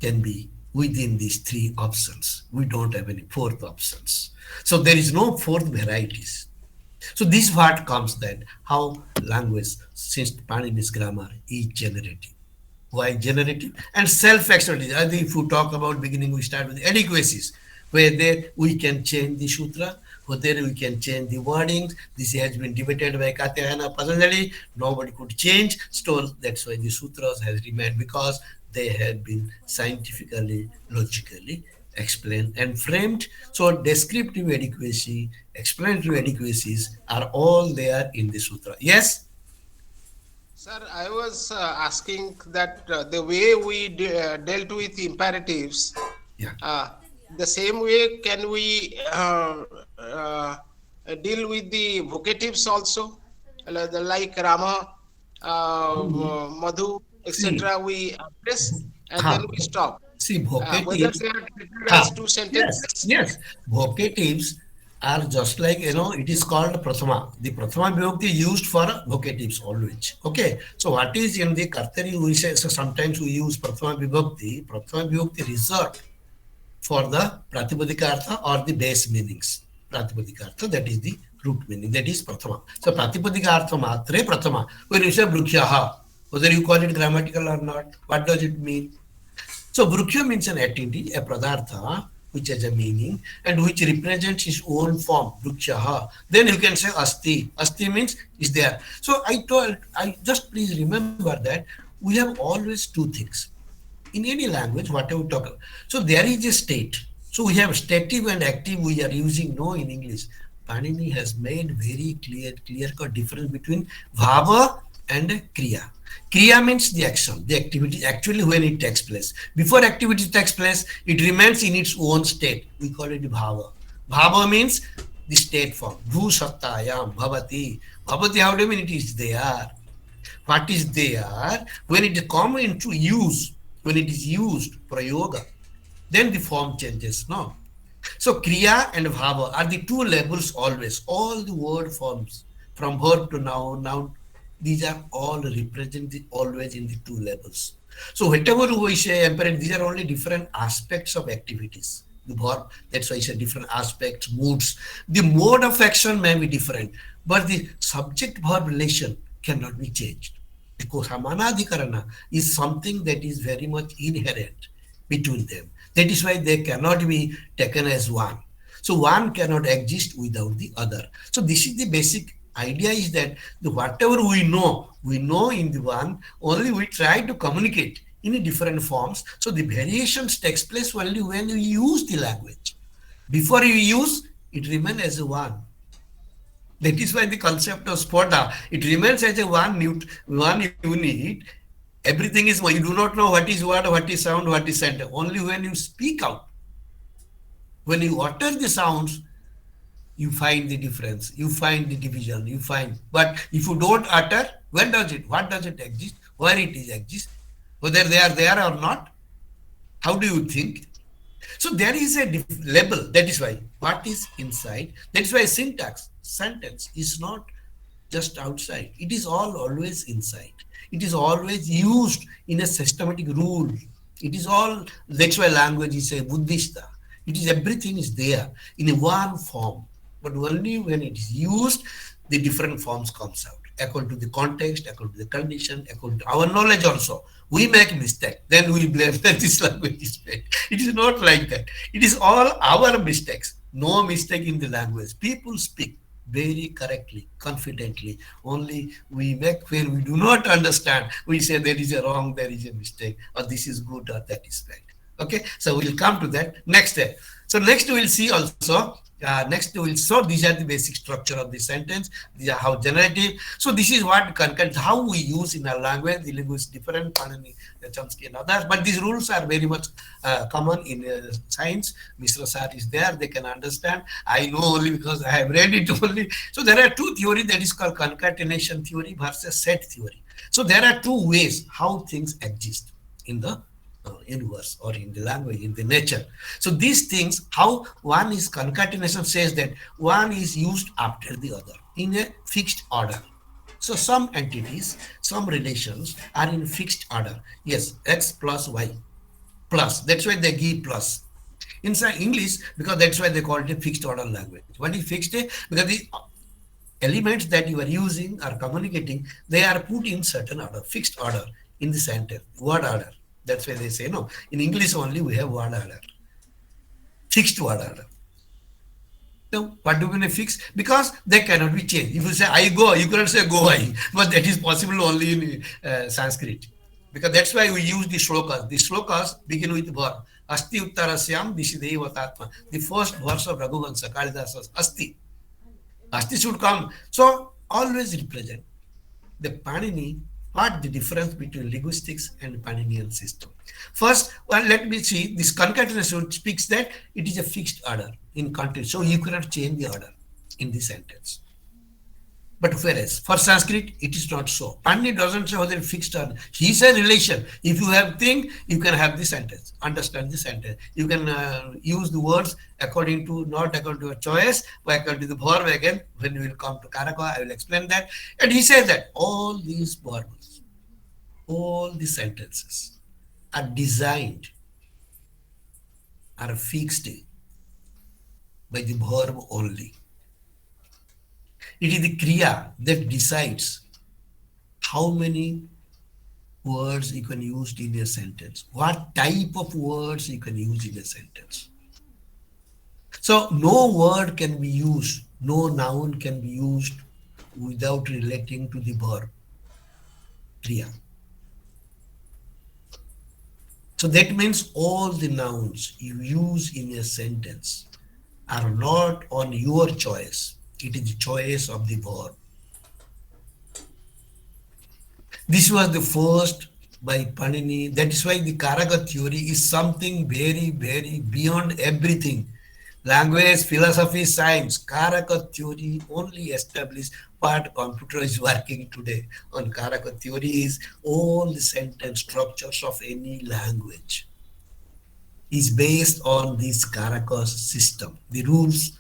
[SPEAKER 1] can be within these three options. We don't have any fourth options. So there is no fourth varieties. So this what comes then, how language, since Panini's grammar is generative. Why generative? And self-explanatory. I think if you talk about beginning, we start with adequacies, where there we can change the sutra, where there we can change the wordings. This has been debated by Katyayana Patanjali. Nobody could change. So that's why the sutras has remained, because they have been scientifically, logically explained and framed. So descriptive adequacy, explanatory adequacies are all there in the sutra. Yes?
[SPEAKER 4] Sir, I was asking that the way we dealt with imperatives,
[SPEAKER 1] Yeah.
[SPEAKER 4] the same way can we deal with the vocatives also, like Rama, Madhu,
[SPEAKER 1] See,
[SPEAKER 4] etc. We address and then
[SPEAKER 1] huh.
[SPEAKER 4] we stop.
[SPEAKER 1] See,
[SPEAKER 4] Whether
[SPEAKER 1] vocative.
[SPEAKER 4] they are treated
[SPEAKER 1] Huh.
[SPEAKER 4] as two
[SPEAKER 1] Yes,
[SPEAKER 4] sentences.
[SPEAKER 1] yes. Vocatives are just like, it is called Prathama. The Prathama Vibhakti used for vocatives always. Okay. So what is in the Kartari, we say, so sometimes we use Prathama Vibhakti. Prathama Vibhakti reserved for the Pratipadika Artha or the base meanings. Pratipadika Artha, that is the root meaning, that is Prathama. So Pratipadika Artha Matre Prathama. When you say Brukyaha, whether you call it grammatical or not, what does it mean? So Brukya means an entity, a Pradartha, which has a meaning and which represents its own form, Brukshaha. Then you can say Asti. Asti means is there. So I just please remember that we have always two things. In any language, whatever we talk about. So there is a state. So we have stative and active we are using no in English. Panini has made very clear cut difference between Bhava and Kriya. Kriya means the action, the activity, actually when it takes place. Before activity takes place, it remains in its own state. We call it Bhava. Bhava means the state form. Bhu sattayam bhavati. Bhavati, how do you mean it is there? What is there? When it comes into use, when it is used, prayoga, then the form changes. No. So Kriya and Bhava are the two levels always. All the word forms from verb to noun, these are all represented always in the two levels. So whatever we say, imperative, these are only different aspects of activities. The verb, that's why I say different aspects, moods. The mode of action may be different, but the subject-verb relation cannot be changed. Because Samanadhikarana is something that is very much inherent between them. That is why they cannot be taken as one. So one cannot exist without the other. So this is the basic idea, is that whatever we know, We know in the one, only we try to communicate in different forms. So the variations takes place only when you use the language. Before you use, it remains as a one. That is why the concept of spoda, it remains as a one unit. Everything is one. You do not know what is word, what is sound, what is sentence. Only when you speak out, when you utter the sounds, you find the difference, you find the division, you find. But if you don't utter, when does it, what does it exist, where it is exist, whether they are there or not, how do you think? So there is a level. That is why what is inside. That is why syntax, sentence is not just outside. It is always inside. It is always used in a systematic rule. It is all. That's why language is a Buddhista. It is everything is there in a one form. But only when it is used, the different forms comes out according to the context, according to the condition, according to our knowledge also. We make mistake, then we blame that this language is bad. It is not like that. It is all our mistakes. No mistake in the language. People speak very correctly, confidently. Only we make when we do not understand, we say there is a wrong, there is a mistake, or this is good, or that is bad. Okay, so we'll come to that next day. So next we'll see also. Next we'll show these are the basic structure of the sentence. These are how generative. So this is what how we use in our language. The language is different, Panini, Chomsky and others. But these rules are very much common in science. Mr. Sir is there. They can understand. I know only because I have read it only. So there are two theories that is called concatenation theory versus set theory. So there are two ways how things exist in the universe or in the language, in the nature. So these things, how one is concatenation says that one is used after the other in a fixed order. So some entities, some relations are in fixed order. Yes, x plus y plus. That's why they give plus. Inside English, because that's why they call it a fixed order language. What is fixed? Because the elements that you are using or communicating, they are put in certain order, fixed order in the sentence, word order. That's why they say, no, in English only we have word order, fixed word order. So what do we mean fixed? Because they cannot be changed. If you say I go, you cannot say go I, but that is possible only in Sanskrit. Because that's why we use the shlokas. The shlokas begin with verb. Asti uttarasyam dishidev tatma. The first verse of Raghuvansa, Kalidas was Asti. Asti should come. So always represent. The Panini, what the difference between linguistics and Paninian system. First, well, let me see, this concatenation speaks that it is a fixed order in context. So you cannot change the order in the sentence. But whereas for Sanskrit, it is not so. Panini doesn't say whether fixed order. He says relation. If you have thing, you can have the sentence, understand the sentence. You can use the words according to, not according to a choice, but according to the verb again. When we will come to Karaka, I will explain that. And he says that all these verbs, all the sentences are designed, are fixed by the verb only. It is the kriya that decides how many words you can use in a sentence, what type of words you can use in a sentence. So no word can be used, no noun can be used without relating to the verb, kriya. So that means all the nouns you use in a sentence are not on your choice. It is the choice of the verb. This was the first by Panini. That is why the Karaka theory is something very, very beyond everything. Language, philosophy, science. Karaka theory only established what computer is working today on. Karaka theory is all the sentence structures of any language is based on this Karaka system. The rules,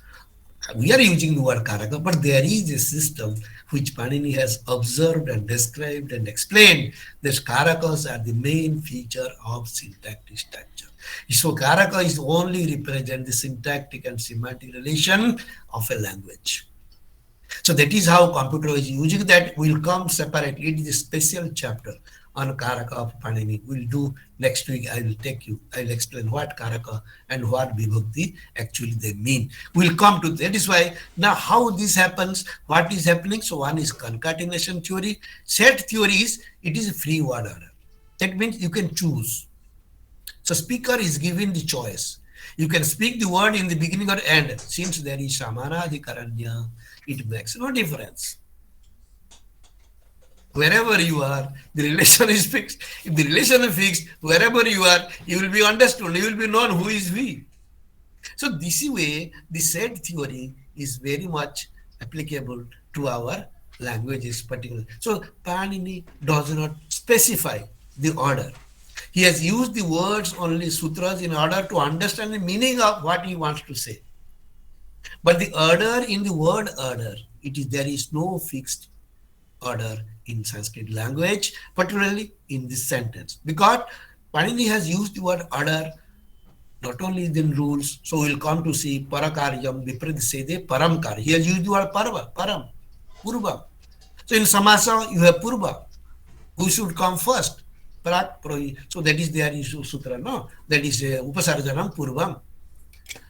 [SPEAKER 1] we are using the word Karaka, but there is a system which Panini has observed and described and explained that Karakas are the main feature of syntactic structure. So Karaka is only represent the syntactic and semantic relation of a language. So that is how computer is using that. Will come separately. It is a special chapter on Karaka of Panini. We'll do next week. I will take you. I will explain what Karaka and what Vibhakti actually they mean. We'll come to that. Is why now how this happens, what is happening. So one is concatenation theory. Set theory is it is a free word order. That means you can choose. So speaker is given the choice. You can speak the word in the beginning or end. Since there is Samanadhikaranya, it makes no difference. Wherever you are, the relation is fixed. If the relation is fixed, wherever you are, you will be understood. You will be known who is we. So this way, the said theory is very much applicable to our languages particularly. So Panini does not specify the order. He has used the words only sutras in order to understand the meaning of what he wants to say. But the order in the word order, there is no fixed order in Sanskrit language, particularly in this sentence. Because Panini has used the word order not only in rules, so we'll come to see parakaryam vipradisede paramkar. He has used the word parva, param, purva. So in samasa, you have purva. Who should come first? Prak, prohi. So that is their issue sutra, no? That is upasarjanam purvam.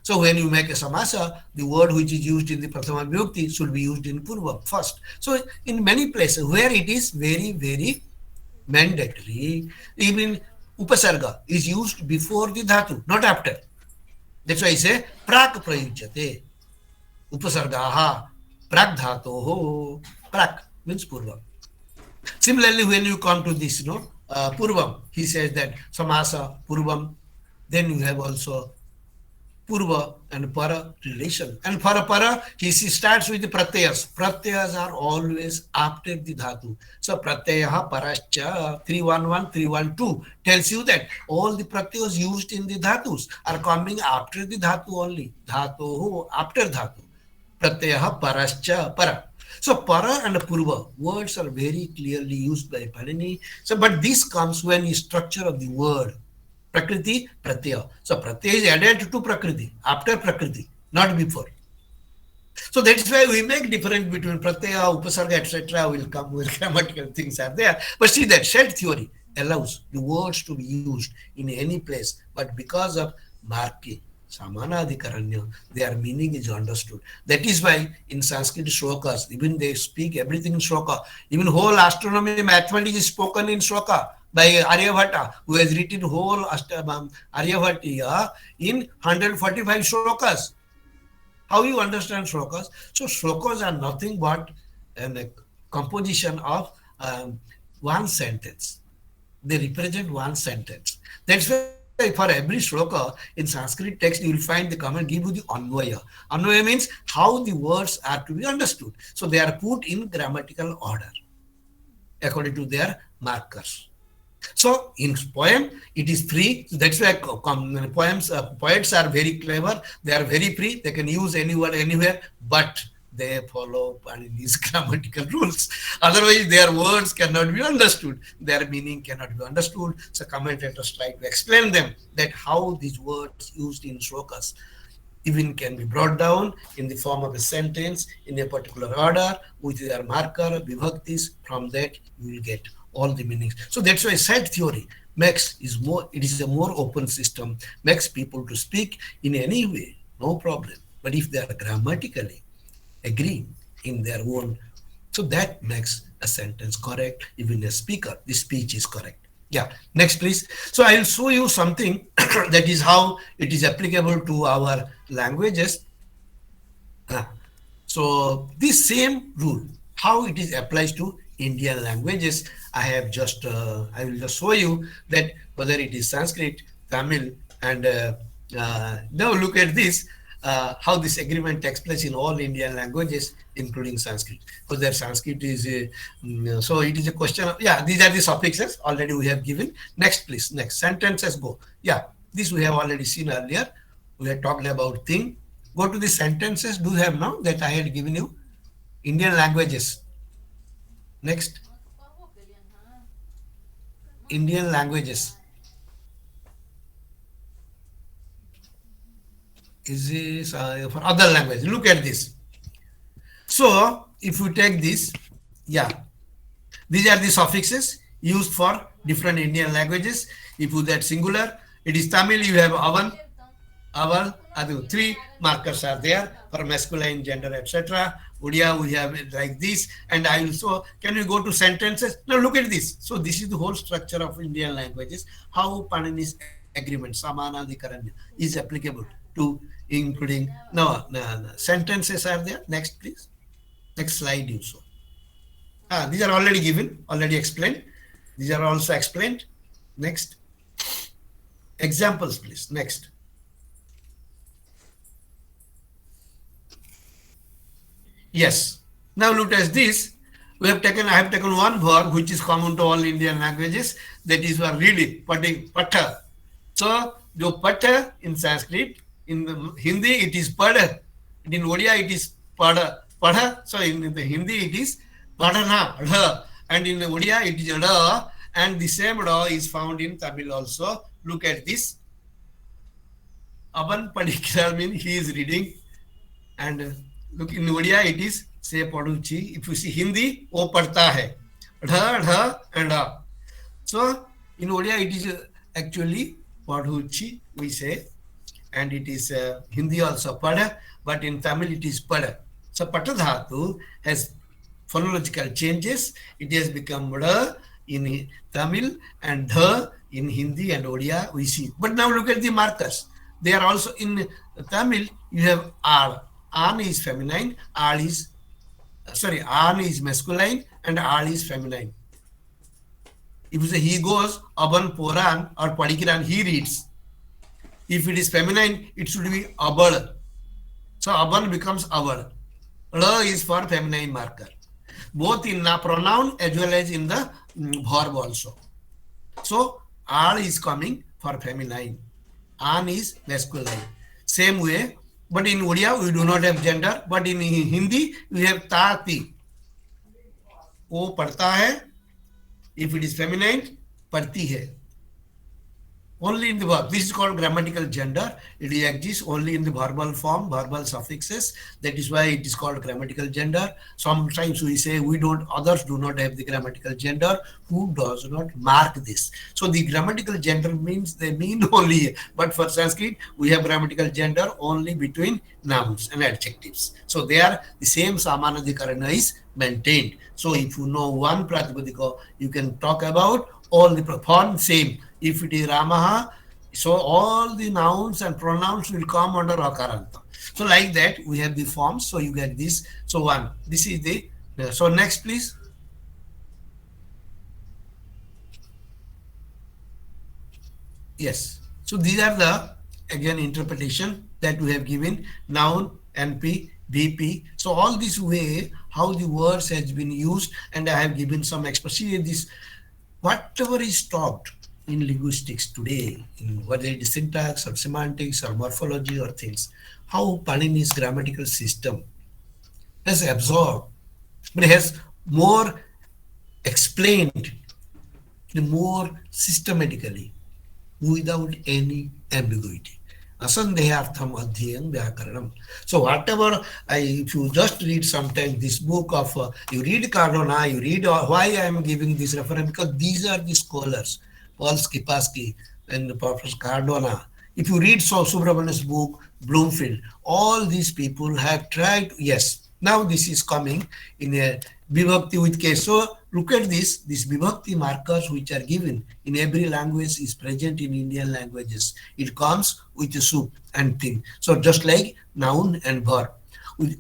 [SPEAKER 1] So when you make a samasa, the word which is used in the prathama vibhakti should be used in purva first. So in many places where it is very, very mandatory, even upasarga is used before the dhatu, not after. That's why I say prak prayujyate. Upasargaha prak dhatoho. Prak means purva. Similarly, when you come to this, purvam, he says that samasa, purvam, then you have also purva and para relation. And para, he starts with the pratyayas. Pratyayas are always after the dhatu. So pratyayaha parascha 311, 312 tells you that all the pratyayas used in the dhatus are coming after the dhatu only. Dhatu after dhatu. Pratyayaha parascha para. So para and purva words are very clearly used by Panini. So but this comes when the structure of the word. Prakriti, pratyaya. So pratyaya is added to prakriti, after prakriti, not before. So that is why we make difference between pratyaya, upasarga, etc. Will come with grammatical things are there. But see that set theory allows the words to be used in any place, but because of marking, samanadhikaranya, their meaning is understood. That is why in Sanskrit shlokas, even they speak everything in shloka. Even whole astronomy, mathematics is spoken in shloka by Aryabhata, who has written whole Aryabhatiya in 145 shlokas. How you understand shlokas? So shlokas are nothing but a composition of one sentence. They represent one sentence. That's why for every shloka in Sanskrit text, you will find the comment give you the anvaya. Anvaya means how the words are to be understood. So they are put in grammatical order according to their markers. So in poem, it is free. That's why poets are very clever. They are very free. They can use any word anywhere, but they follow Panini's grammatical rules. Otherwise, their words cannot be understood. Their meaning cannot be understood. So commentators try to explain them that how these words used in shlokas even can be brought down in the form of a sentence in a particular order with their marker, vibhaktis. From that, you will get all the meanings. So that's why set theory it is a more open system, makes people to speak in any way, no problem. But if they are grammatically agreeing in their own, so that makes a sentence correct, even a speaker, the speech is correct. Yeah, next please. So I will show you something that is how it is applicable to our languages. So this same rule, how it is applies to Indian languages, I will just show you that whether it is Sanskrit, Tamil, and now look at this, how this agreement takes place in all Indian languages, including Sanskrit. Because their Sanskrit is, so it is a question of, yeah, these are the suffixes already we have given. Next, please, next sentences go. Yeah, this we have already seen earlier. We had talked about thing. Go to the sentences. Do you have now that I had given you? Indian languages. Next. Indian languages. Is this for other language? Look at this. So if we take this, yeah, these are the suffixes used for different Indian languages. If you that singular, it is Tamil, you have avan, aval, adu. Three markers are there for masculine, gender, etc. Odia, we have it like this. And I also, can we go to sentences? Now look at this. So this is the whole structure of Indian languages. How Panini's agreement, Samanadhikaran, is applicable to including, no. Sentences are there. Next, please. Next slide, you saw. These are already given, already explained. These are also explained. Next. Examples, please. Next. Yes. Now look at this. I have taken one verb which is common to all Indian languages. That is for reading, patha. So, jo patha in Sanskrit, in the Hindi it is pada. In Odia it is pada. So in the Hindi it is padana, dha. And in Odia it is da. And the same da is found in Tamil also. Look at this. Aban padikira means he is reading. And look in Odia it is say paduchi. If you see Hindi, wo padta hai. Dha and da. So in Odia it is actually paduchi we say, and it is Hindi also pada, but in Tamil it is pada. So patadhatu has phonological changes. It has become da in Tamil and dha in Hindi and Odia we see. But now look at the markers. They are also in Tamil. You have R. An is feminine. An is masculine and R is feminine. If you say he goes, aban poran or padikiran, he reads. If it is feminine, it should be abad. So aban becomes abad. La is for feminine marker. Both in the pronoun as well as in the verb also. So R is coming for feminine. An is masculine. Same way, but in Odia we do not have gender, but in Hindi we have tati. वो पढ़ता है. If it is feminine, पढ़ती है. Only in the verb. This is called grammatical gender. It exists only in the verbal form, verbal suffixes. That is why it is called grammatical gender. Sometimes we say others do not have the grammatical gender. Who does not mark this? So the grammatical gender means they mean only, but for Sanskrit, we have grammatical gender only between nouns and adjectives. So there, the same Samanadhikarana is maintained. So if you know one Pratipadika, you can talk about all the form same. If it is Ramaha, so all the nouns and pronouns will come under Akaranta. So like that, we have the forms. So you get this. So one, this is the, so next please. Yes. So these are the, again, interpretation that we have given, noun, NP, VP. So all this way, how the words has been used, and I have given some expression. This, whatever is taught in linguistics today, in whether it is syntax or semantics or morphology or things, how Panini's grammatical system has absorbed, but has more explained, more systematically, without any ambiguity. Asandeyartham adhyayam vyakaranam. So whatever, if you just read sometimes this book of, you read Cardona, you read why I am giving this reference, because these are the scholars, Paul Skipaski and Professor Cardona. If you read Subramanian's book, Bloomfield, all these people have tried, yes, now this is coming in a Vibhakti with K. So look at this, these Vibhakti markers which are given in every language is present in Indian languages. It comes with a soup and thing. So just like noun and verb.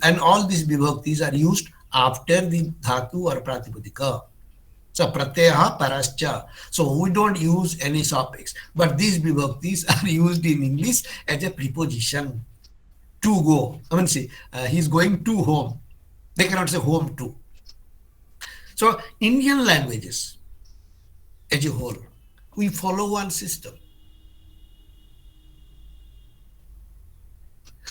[SPEAKER 1] And all these Vibhaktis are used after the Dhatu or Pratipadika. So pratyaha parascha. So we don't use any suffix. But these Vibhaktis are used in English as a preposition. To go. I mean, see, he's going to home. They cannot say home to. So Indian languages as a whole, we follow one system.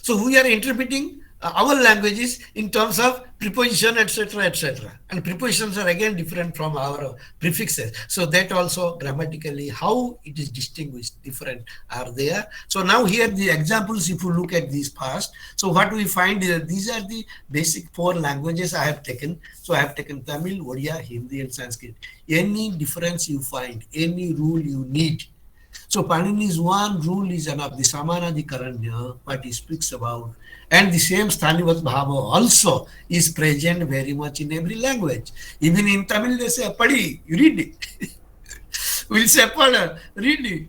[SPEAKER 1] So we are interpreting our languages in terms of preposition, etc., etc. And prepositions are again different from our prefixes. So that also grammatically how it is distinguished different are there. So now here the examples, if you look at these past, so what we find is that these are the basic four languages I have taken. So I have taken Tamil, Odia, Hindi, and Sanskrit. Any difference you find, any rule you need. So Panini's one rule is enough, the Samanadikaranya, what he speaks about. And the same Sthanivat Bhava also is present very much in every language. Even in Tamil, they say, Padi, you read it. We'll say, Pada, read it.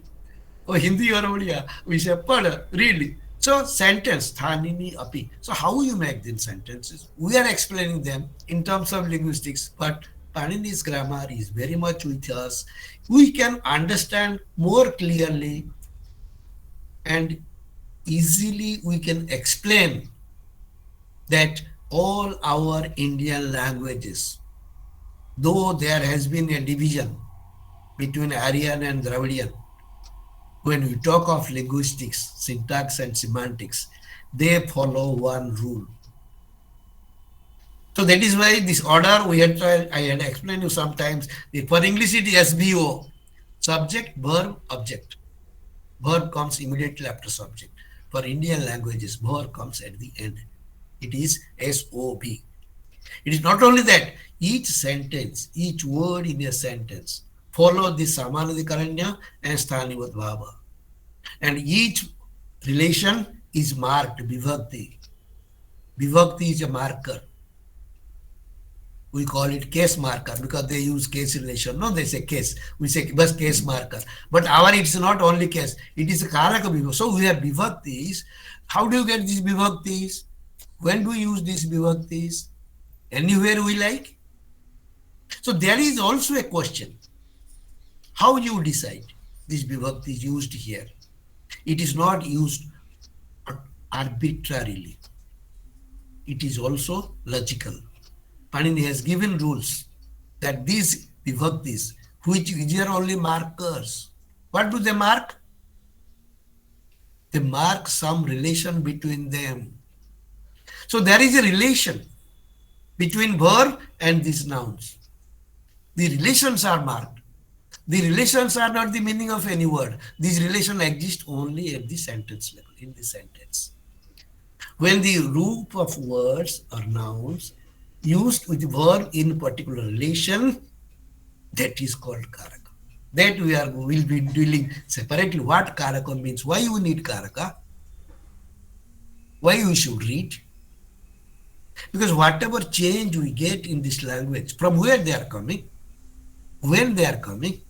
[SPEAKER 1] Or Hindi or Odia, we say, Pada, read it. So sentence, Thanini Api. So how you make these sentences? We are explaining them in terms of linguistics, but Panini's grammar is very much with us. We can understand more clearly and easily we can explain that all our Indian languages, though there has been a division between Aryan and Dravidian, when we talk of linguistics, syntax and semantics, they follow one rule. So that is why this order we had tried, I had explained you sometimes. For English it is SVO, subject, verb, object. Verb comes immediately after subject. For Indian languages, verb comes at the end. It is SOB. It is not only that, each sentence, each word in a sentence follow the Samanadikaranya and Sthanivat Bhava. And each relation is marked, Vibhakti. Vibhakti is a marker. We call it case marker because they use case relation. No, they say case. We say bus case marker. But our it's not only case. It is a karaka vibhakti. So we have vibhaktis. How do you get these vibhaktis? When do you use these vibhaktis? Anywhere we like. So there is also a question. How you decide this vibhakti is used here? It is not used arbitrarily. It is also logical. Panini has given rules that these vibhaktis, which are only markers, what do they mark? They mark some relation between them. So there is a relation between verb and these nouns. The relations are marked. The relations are not the meaning of any word. These relations exist only at the sentence level, in the sentence. When the group of words or nouns used with the verb in particular relation, that is called karaka. That will be dealing separately what karaka means, why you need karaka, why you should read. Because whatever change we get in this language, from where they are coming, when they are coming,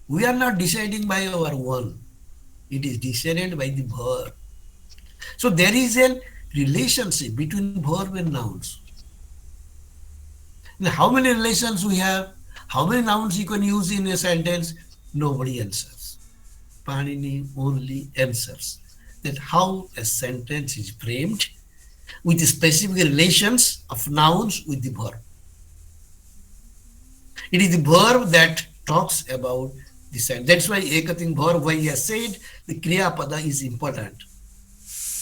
[SPEAKER 1] we are not deciding by our own. It is decided by the verb. So there is a relationship between verb and nouns. Now, how many relations we have? How many nouns you can use in a sentence? Nobody answers. Panini only answers that how a sentence is framed with the specific relations of nouns with the verb. It is the verb that talks about the sentence. That's why Ekating verb, why he has said the Kriya Pada is important.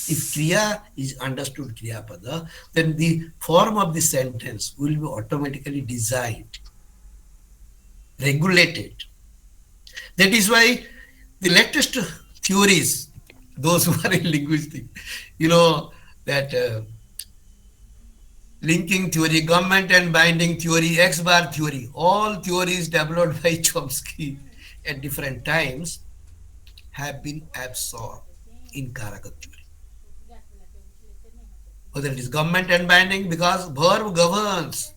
[SPEAKER 1] If Kriya is understood Kriya Pada, then the form of the sentence will be automatically designed, regulated. That is why the latest theories, those who are in linguistics, that linking theory, government and binding theory, X bar theory, all theories developed by Chomsky at different times have been absorbed in Karaka theory. Whether it is government and binding, because verb governs.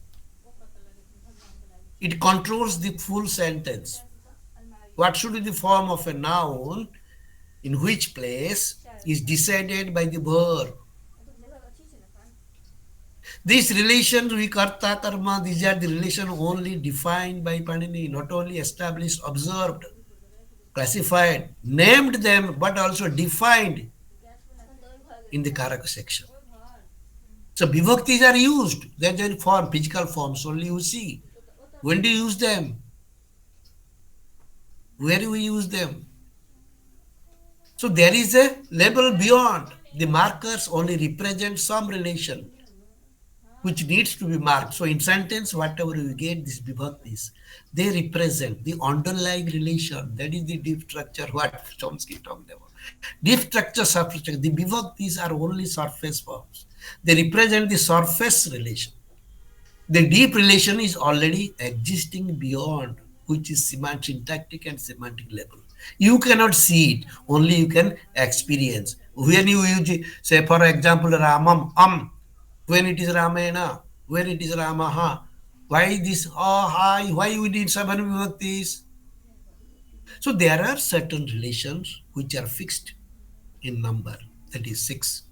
[SPEAKER 1] It controls the full sentence. What should be the form of a noun, in which place, is decided by the verb. These relations, we karta, karma, these are the relations only defined by Panini, not only established, observed, classified, named them, but also defined in the Karaka section. So vibhaktis are used. They are their form, physical forms only you see. When do you use them? Where do we use them? So there is a level beyond The markers only represent some relation which needs to be marked. So in sentence, whatever you get, these vibhaktis, they represent the underlying relation. That is the deep structure what Chomsky talked about. Deep structure, substructure. The vibhaktis are only surface forms. They represent the surface relation. The deep relation is already existing beyond, which is syntactic and semantic level. You cannot see it, only you can experience. When you use, say for example, Ramam, when it is Ramayana, when it is Ramaha, why this, oh, hi, why we need seven vibhaktis? So there are certain relations which are fixed in number, that is six.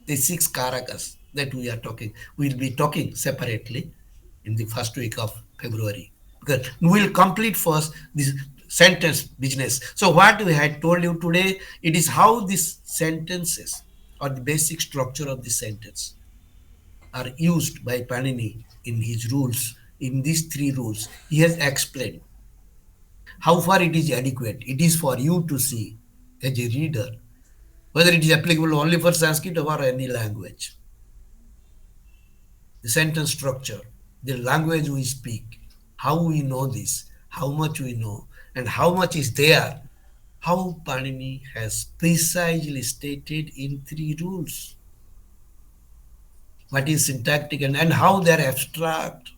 [SPEAKER 1] The six karakas that we are talking, we'll be talking separately in the first week of February. Because we will complete first this sentence business. So what we had told you today, it is how these sentences or the basic structure of the sentence are used by Panini in his rules. In these three rules, he has explained how far it is adequate. It is for you to see as a reader whether it is applicable only for Sanskrit or any language. The sentence structure, the language we speak, how we know this, how much we know, and how much is there, how Panini has precisely stated in three rules. What is syntactic and how they are abstract.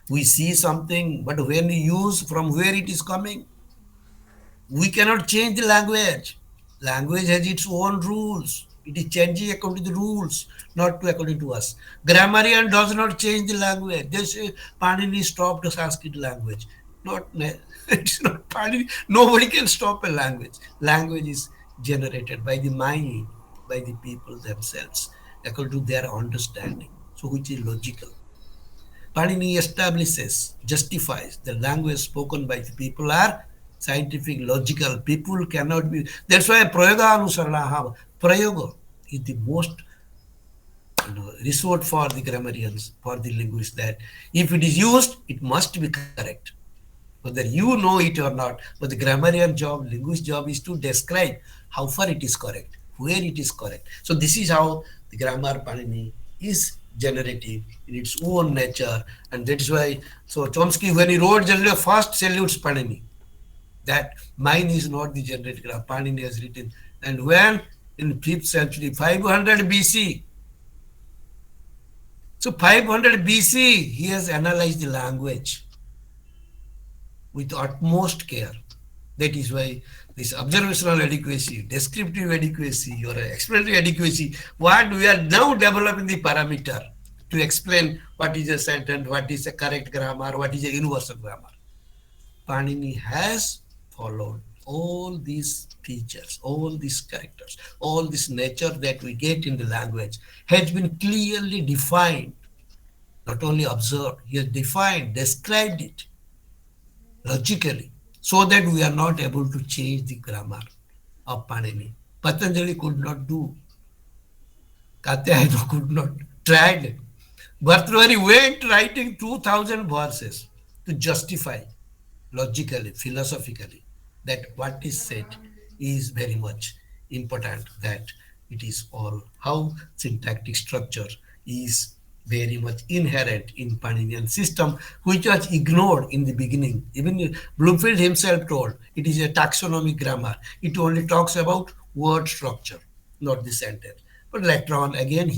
[SPEAKER 1] We see something, but when we use from where it is coming, we cannot change the language. Language has its own rules. It is changing according to the rules, not to according to us. Grammarian does not change the language. They say Panini stopped the Sanskrit language. Not it's not Panini. Nobody can stop a language. Language is generated by the mind, by the people themselves, according to their understanding. So which is logical. Panini establishes, justifies the language spoken by the people are scientific, logical. People cannot be. That's why Prayoga Anusarana, Prayoga is the most resort for the grammarians, for the linguists, that if it is used, it must be correct. Whether you know it or not, but the grammarian job, linguist job is to describe how far it is correct, where it is correct. So this is how the grammar Panini is generative in its own nature, and that's why. So Chomsky, when he wrote generally, first salutes Panini. That mine is not the generated grammar. Panini has written, and when in 5th century, 500 BC. So 500 BC, he has analyzed the language with utmost care. That is why this observational adequacy, descriptive adequacy, or explanatory adequacy, what we are now developing the parameter to explain what is a sentence, what is a correct grammar, what is a universal grammar. Panini has followed all these features, all these characters, all this nature that we get in the language has been clearly defined, not only observed, he has defined, described it logically, so that we are not able to change the grammar of Panini. Patanjali could not do. Katyayana could not. Tried. Bhartrihari went writing 2000 verses to justify logically, philosophically, that what is said is very much important, that it is all how syntactic structure is very much inherent in Paninian system, which was ignored in the beginning. Even Bloomfield himself told it is a taxonomic grammar. It only talks about word structure, not the sentence. But later on, again,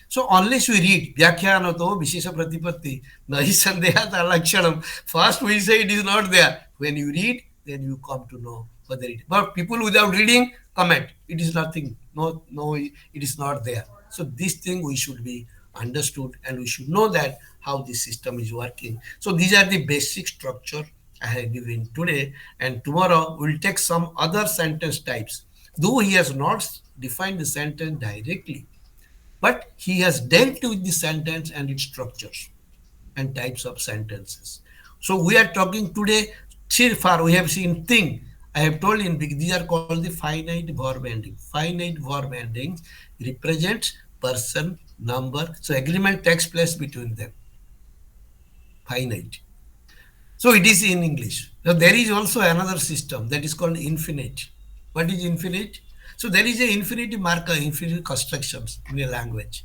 [SPEAKER 1] so unless we read, Vyakhyaanato Vishesha Pratipatti, Nahi Sandehata Lakshanam, first we say it is not there. When you read, then you come to know whether it is. But people without reading comment, it is nothing. No, it is not there. So this thing we should be understood, and we should know that how the system is working. So these are the basic structure I have given today, and tomorrow we'll take some other sentence types. Though he has not defined the sentence directly, but he has dealt with the sentence and its structures and types of sentences. So we are talking today, so far we have seen thing. I have told in big, these are called the finite verb ending. Finite verb endings represents person, number. So agreement takes place between them. Finite. So it is in English. Now there is also another system that is called infinite. What is infinite? So there is a infinitive marker, infinitive constructions in a language.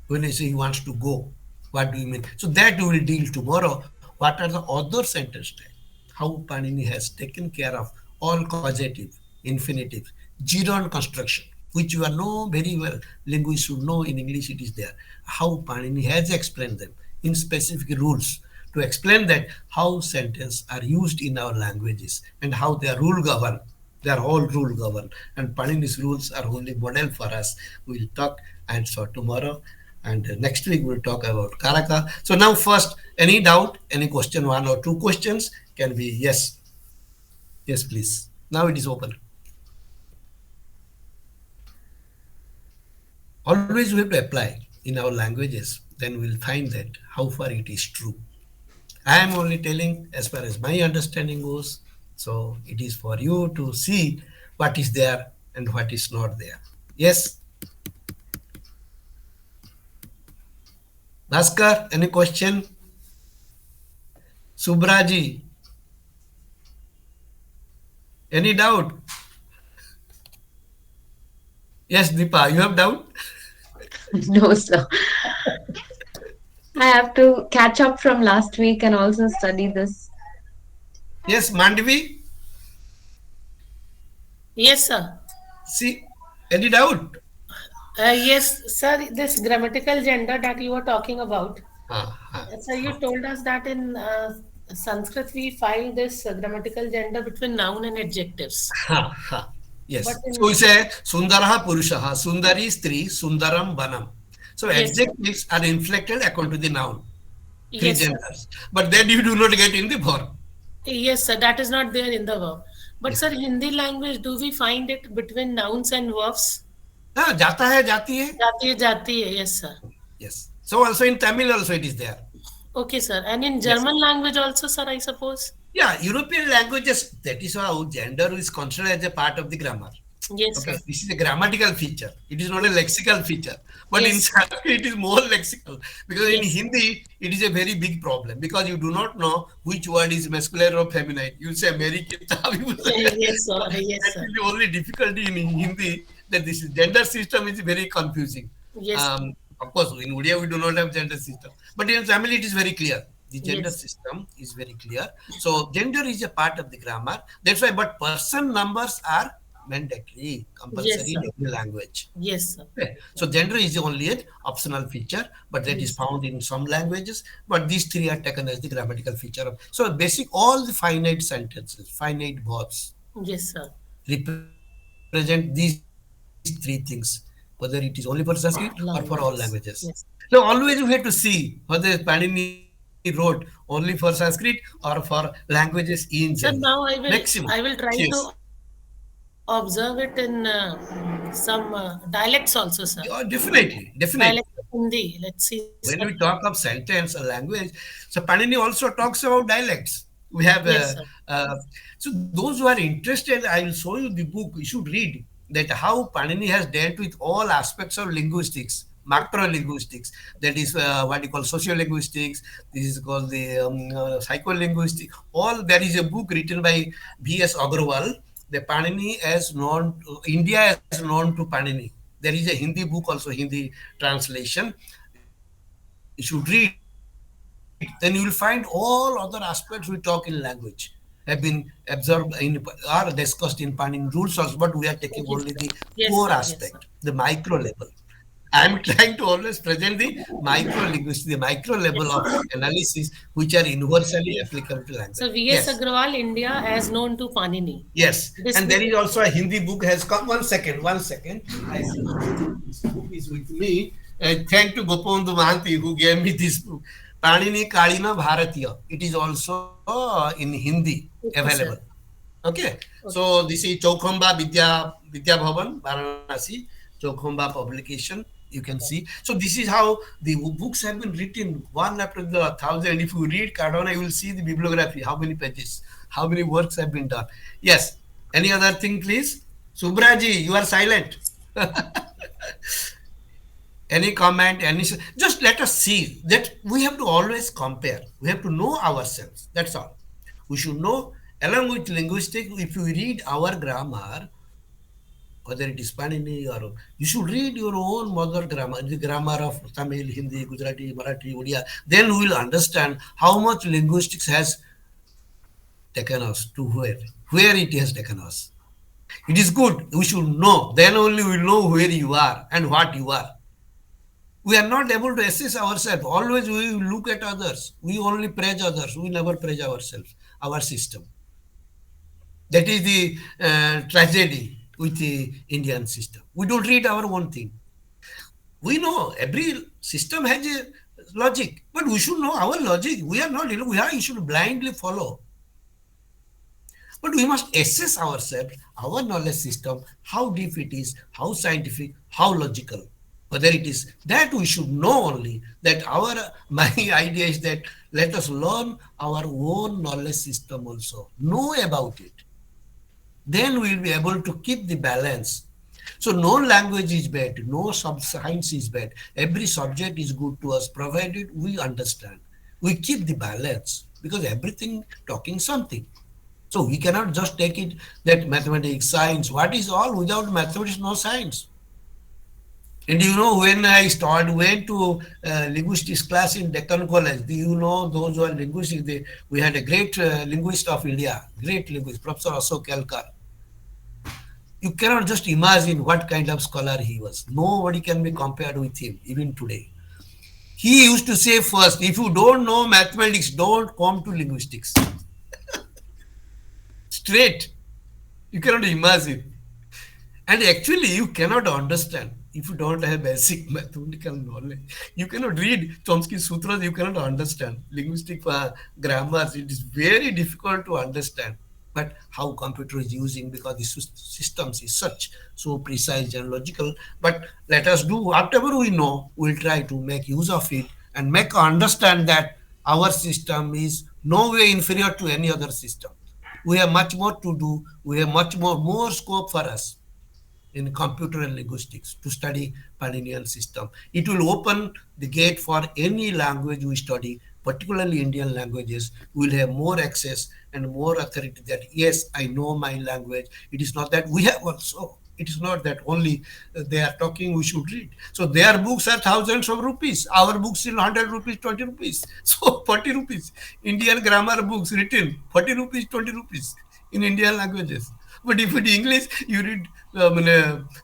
[SPEAKER 1] When I say he wants to go, what do you mean? So that we will deal tomorrow. What are the other sentence types? How Panini has taken care of all causative, infinitive, gerund construction, which you are know very well. Linguists should know in English it is there. How Panini has explained them in specific rules to explain that how sentences are used in our languages and how they are rule governed. They are all rule governed, and Panini's rules are only model for us. We will talk and so tomorrow, and next week we'll talk about Karaka. So now first, any doubt, any question, one or two questions can be yes, yes, please. Now it is open. Always we have to apply in our languages. Then we'll find that how far it is true. I am only telling as far as my understanding goes. So it is for you to see what is there and what is not there. Yes, Bhaskar, any question? Subraji, any doubt? Yes, Deepa, you have doubt?
[SPEAKER 5] No, sir. I have to catch up from last week and also study this.
[SPEAKER 1] Yes, Mandvi,
[SPEAKER 6] Yes, sir.
[SPEAKER 1] see, any doubt?
[SPEAKER 6] Yes, sir. This grammatical gender that you were talking about.
[SPEAKER 1] Ah, ah,
[SPEAKER 6] Sir, you told us that in Sanskrit we find this grammatical gender between noun and adjectives.
[SPEAKER 1] ha, ha. Yes.
[SPEAKER 6] But in
[SPEAKER 1] So we say Sundaraha Purushaha, Sundari Stri, Sundaram Banam. So
[SPEAKER 6] yes, sir.
[SPEAKER 1] adjectives are inflected according to the noun, three
[SPEAKER 6] Yes, sir.
[SPEAKER 1] genders. But then you do not get in the verb.
[SPEAKER 6] Yes, sir. That is not there in the verb. But
[SPEAKER 1] Yes.
[SPEAKER 6] sir, Hindi language, do we find it between nouns and verbs?
[SPEAKER 1] हाँ, जाता है, जाती है.
[SPEAKER 6] जाती है. Yes, sir.
[SPEAKER 1] Yes. So also in Tamil also it is there.
[SPEAKER 6] Okay, sir. And in
[SPEAKER 1] Yes.
[SPEAKER 6] German language also, sir, I suppose.
[SPEAKER 1] Yeah, European languages, that is how gender is considered as a part of the grammar.
[SPEAKER 6] Yes,
[SPEAKER 1] Okay,
[SPEAKER 6] sir.
[SPEAKER 1] this is a grammatical feature. It is not a lexical feature. But in
[SPEAKER 6] Yes.
[SPEAKER 1] Sanskrit, it is more lexical. Because in
[SPEAKER 6] Yes.
[SPEAKER 1] Hindi, it is a very big problem. Because you do not know which word is masculine or feminine. You say American, you say.
[SPEAKER 6] Yes, sir. Yes,
[SPEAKER 1] That
[SPEAKER 6] sir.
[SPEAKER 1] is the only difficulty in Hindi, that this gender system is very confusing.
[SPEAKER 6] Yes.
[SPEAKER 1] Of course, in Odia we do not have gender system, but in Tamil it is very clear. The gender
[SPEAKER 6] Yes.
[SPEAKER 1] system is very clear. So gender is a part of the grammar. That's why, but person numbers are mandatory, compulsory
[SPEAKER 6] Yes,
[SPEAKER 1] in
[SPEAKER 6] sir.
[SPEAKER 1] every language.
[SPEAKER 6] Yes, sir.
[SPEAKER 1] Okay. So gender is only an optional feature, but that is
[SPEAKER 6] Yes.
[SPEAKER 1] found in some languages. But these three are taken as the grammatical feature of. So basic all the finite sentences, finite verbs
[SPEAKER 6] Yes, sir.
[SPEAKER 1] represent these three things, whether it is only for Sanskrit or for all languages.
[SPEAKER 6] Languages.
[SPEAKER 1] Now,
[SPEAKER 6] Yes.
[SPEAKER 1] always we have to see whether Panini wrote only for Sanskrit or for languages in general.
[SPEAKER 6] Sir, now
[SPEAKER 1] Maximum.
[SPEAKER 6] I will try
[SPEAKER 1] Yes.
[SPEAKER 6] to observe it in some dialects also, sir.
[SPEAKER 1] Definitely, definitely.
[SPEAKER 6] Dialect of Hindi. Let's see,
[SPEAKER 1] When
[SPEAKER 6] sir.
[SPEAKER 1] we talk of sentence or language, so Panini also talks about dialects. We have,
[SPEAKER 6] Yes, sir.
[SPEAKER 1] so those who are interested, I will show you the book. You should read that how Panini has dealt with all aspects of linguistics, macro linguistics. That is what you call sociolinguistics. This is called the psycholinguistics. All there is a book written by V.S. Agrawal. The Panini as known, India as known to Panini. There is a Hindi book also, Hindi translation. You should read. Then you will find all other aspects we talk in language have been absorbed in are discussed in Panini rules also, but we are taking only the core
[SPEAKER 6] Yes, sir.
[SPEAKER 1] aspect,
[SPEAKER 6] Yes,
[SPEAKER 1] the
[SPEAKER 6] sir. Yes,
[SPEAKER 1] micro
[SPEAKER 6] sir.
[SPEAKER 1] level. I am trying to always present the the micro level of
[SPEAKER 6] Yes, sir.
[SPEAKER 1] analysis, which are universally applicable to language.
[SPEAKER 6] So V.S.
[SPEAKER 1] Yes.
[SPEAKER 6] Agrawal, India, as known to Panini.
[SPEAKER 1] Yes,
[SPEAKER 6] This
[SPEAKER 1] and there
[SPEAKER 6] book.
[SPEAKER 1] is also a Hindi book has come. One second, one second. I see this book is with me. Thank to Gopandu Mahanti who gave me this book. Panini Kalina Bharatiya. It is also in Hindi
[SPEAKER 6] Okay,
[SPEAKER 1] available.
[SPEAKER 6] sir.
[SPEAKER 1] Okay, so this is Chowkhamba Vidya Bhavan, Varanasi, Chowkhamba publication. You can see. So this is how the books have been written one after the thousand. If you read Cardona, you will see the bibliography, how many pages, how many works have been done. Yes. Any other thing, please? Subraji, you are silent. Any comment? Just let us see that we have to always compare. We have to know ourselves. That's all. We should know along with linguistics. If we read our grammar, whether it is Panini or you should read your own mother grammar, the grammar of Tamil, Hindi, Gujarati, Marathi, Odia. Then we will understand how much linguistics has taken us to where it has taken us. It is good. We should know. Then only we will know where you are and what you are. We are not able to assess ourselves. Always we look at others. We only praise others. We never praise ourselves, our system. That is the tragedy with the Indian system. We don't read our own thing. We know every system has a logic, but we should know our logic. We are not, we should blindly follow. But we must assess ourselves, our knowledge system, how deep it is, how scientific, how logical. Whether it is that we should know only that my idea is that let us learn our own knowledge system also, know about it. Then we will be able to keep the balance. So no language is bad, no science is bad. Every subject is good to us provided we understand. We keep the balance because everything talking something. So we cannot just take it that mathematics, science, what is all without mathematics, no science. And when I went to linguistics class in Deccan College, do you know those who are linguistics? We had a great linguist of India, great linguist, Professor Ashok Kelkar. You cannot just imagine what kind of scholar he was. Nobody can be compared with him, even today. He used to say first, if you don't know mathematics, don't come to linguistics. Straight. You cannot imagine. And actually, you cannot understand if you don't have basic mathematical knowledge. You cannot read Chomsky's sutras, you cannot understand. Linguistic grammars, it is very difficult to understand. But how computer is using, because the systems is so precise and logical. But let us do whatever we know, we'll try to make use of it and make understand that our system is no way inferior to any other system. We have much more to do. We have much more scope for us in computer and linguistics to study Paninian system. It will open the gate for any language we study, particularly Indian languages. We will have more access and more authority that, yes, I know my language. It is not that we have also. It is not that only they are talking, we should read. So their books are thousands of rupees. Our books in 100 rupees, 20 rupees. So 40 rupees. Indian grammar books written, 40 rupees, 20 rupees in Indian languages. But if in English, you read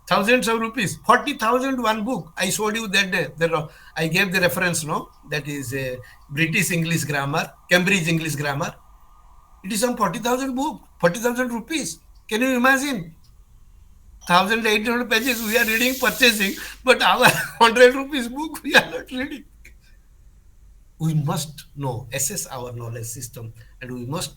[SPEAKER 1] thousands of rupees, 40,000 one book. I showed you that day. I gave the reference, no? That is British English grammar, Cambridge English grammar. It is some 40,000 book, 40,000 rupees. Can you imagine? 1,800 pages we are reading, purchasing, but our 100 rupees book we are not reading. We must know, assess our knowledge system, and we must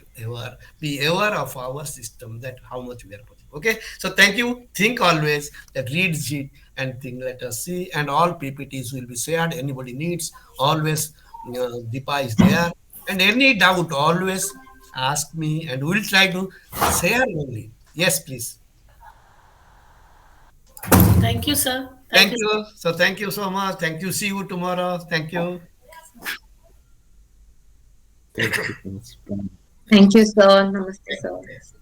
[SPEAKER 1] be aware of our system, that how much we are putting. Okay, so thank you. Think always that read sheet and think. Let us see, and all PPTs will be shared. Anybody needs, always Deepa is there, and any doubt always ask me, and we'll try to share only. Yes, please.
[SPEAKER 6] Thank you, sir.
[SPEAKER 1] Thank
[SPEAKER 6] you.
[SPEAKER 1] you. So thank you so much. Thank you. See you tomorrow. Thank you.
[SPEAKER 2] Thank you.
[SPEAKER 5] Thank you, sir. Namaste, sir.
[SPEAKER 1] Yes.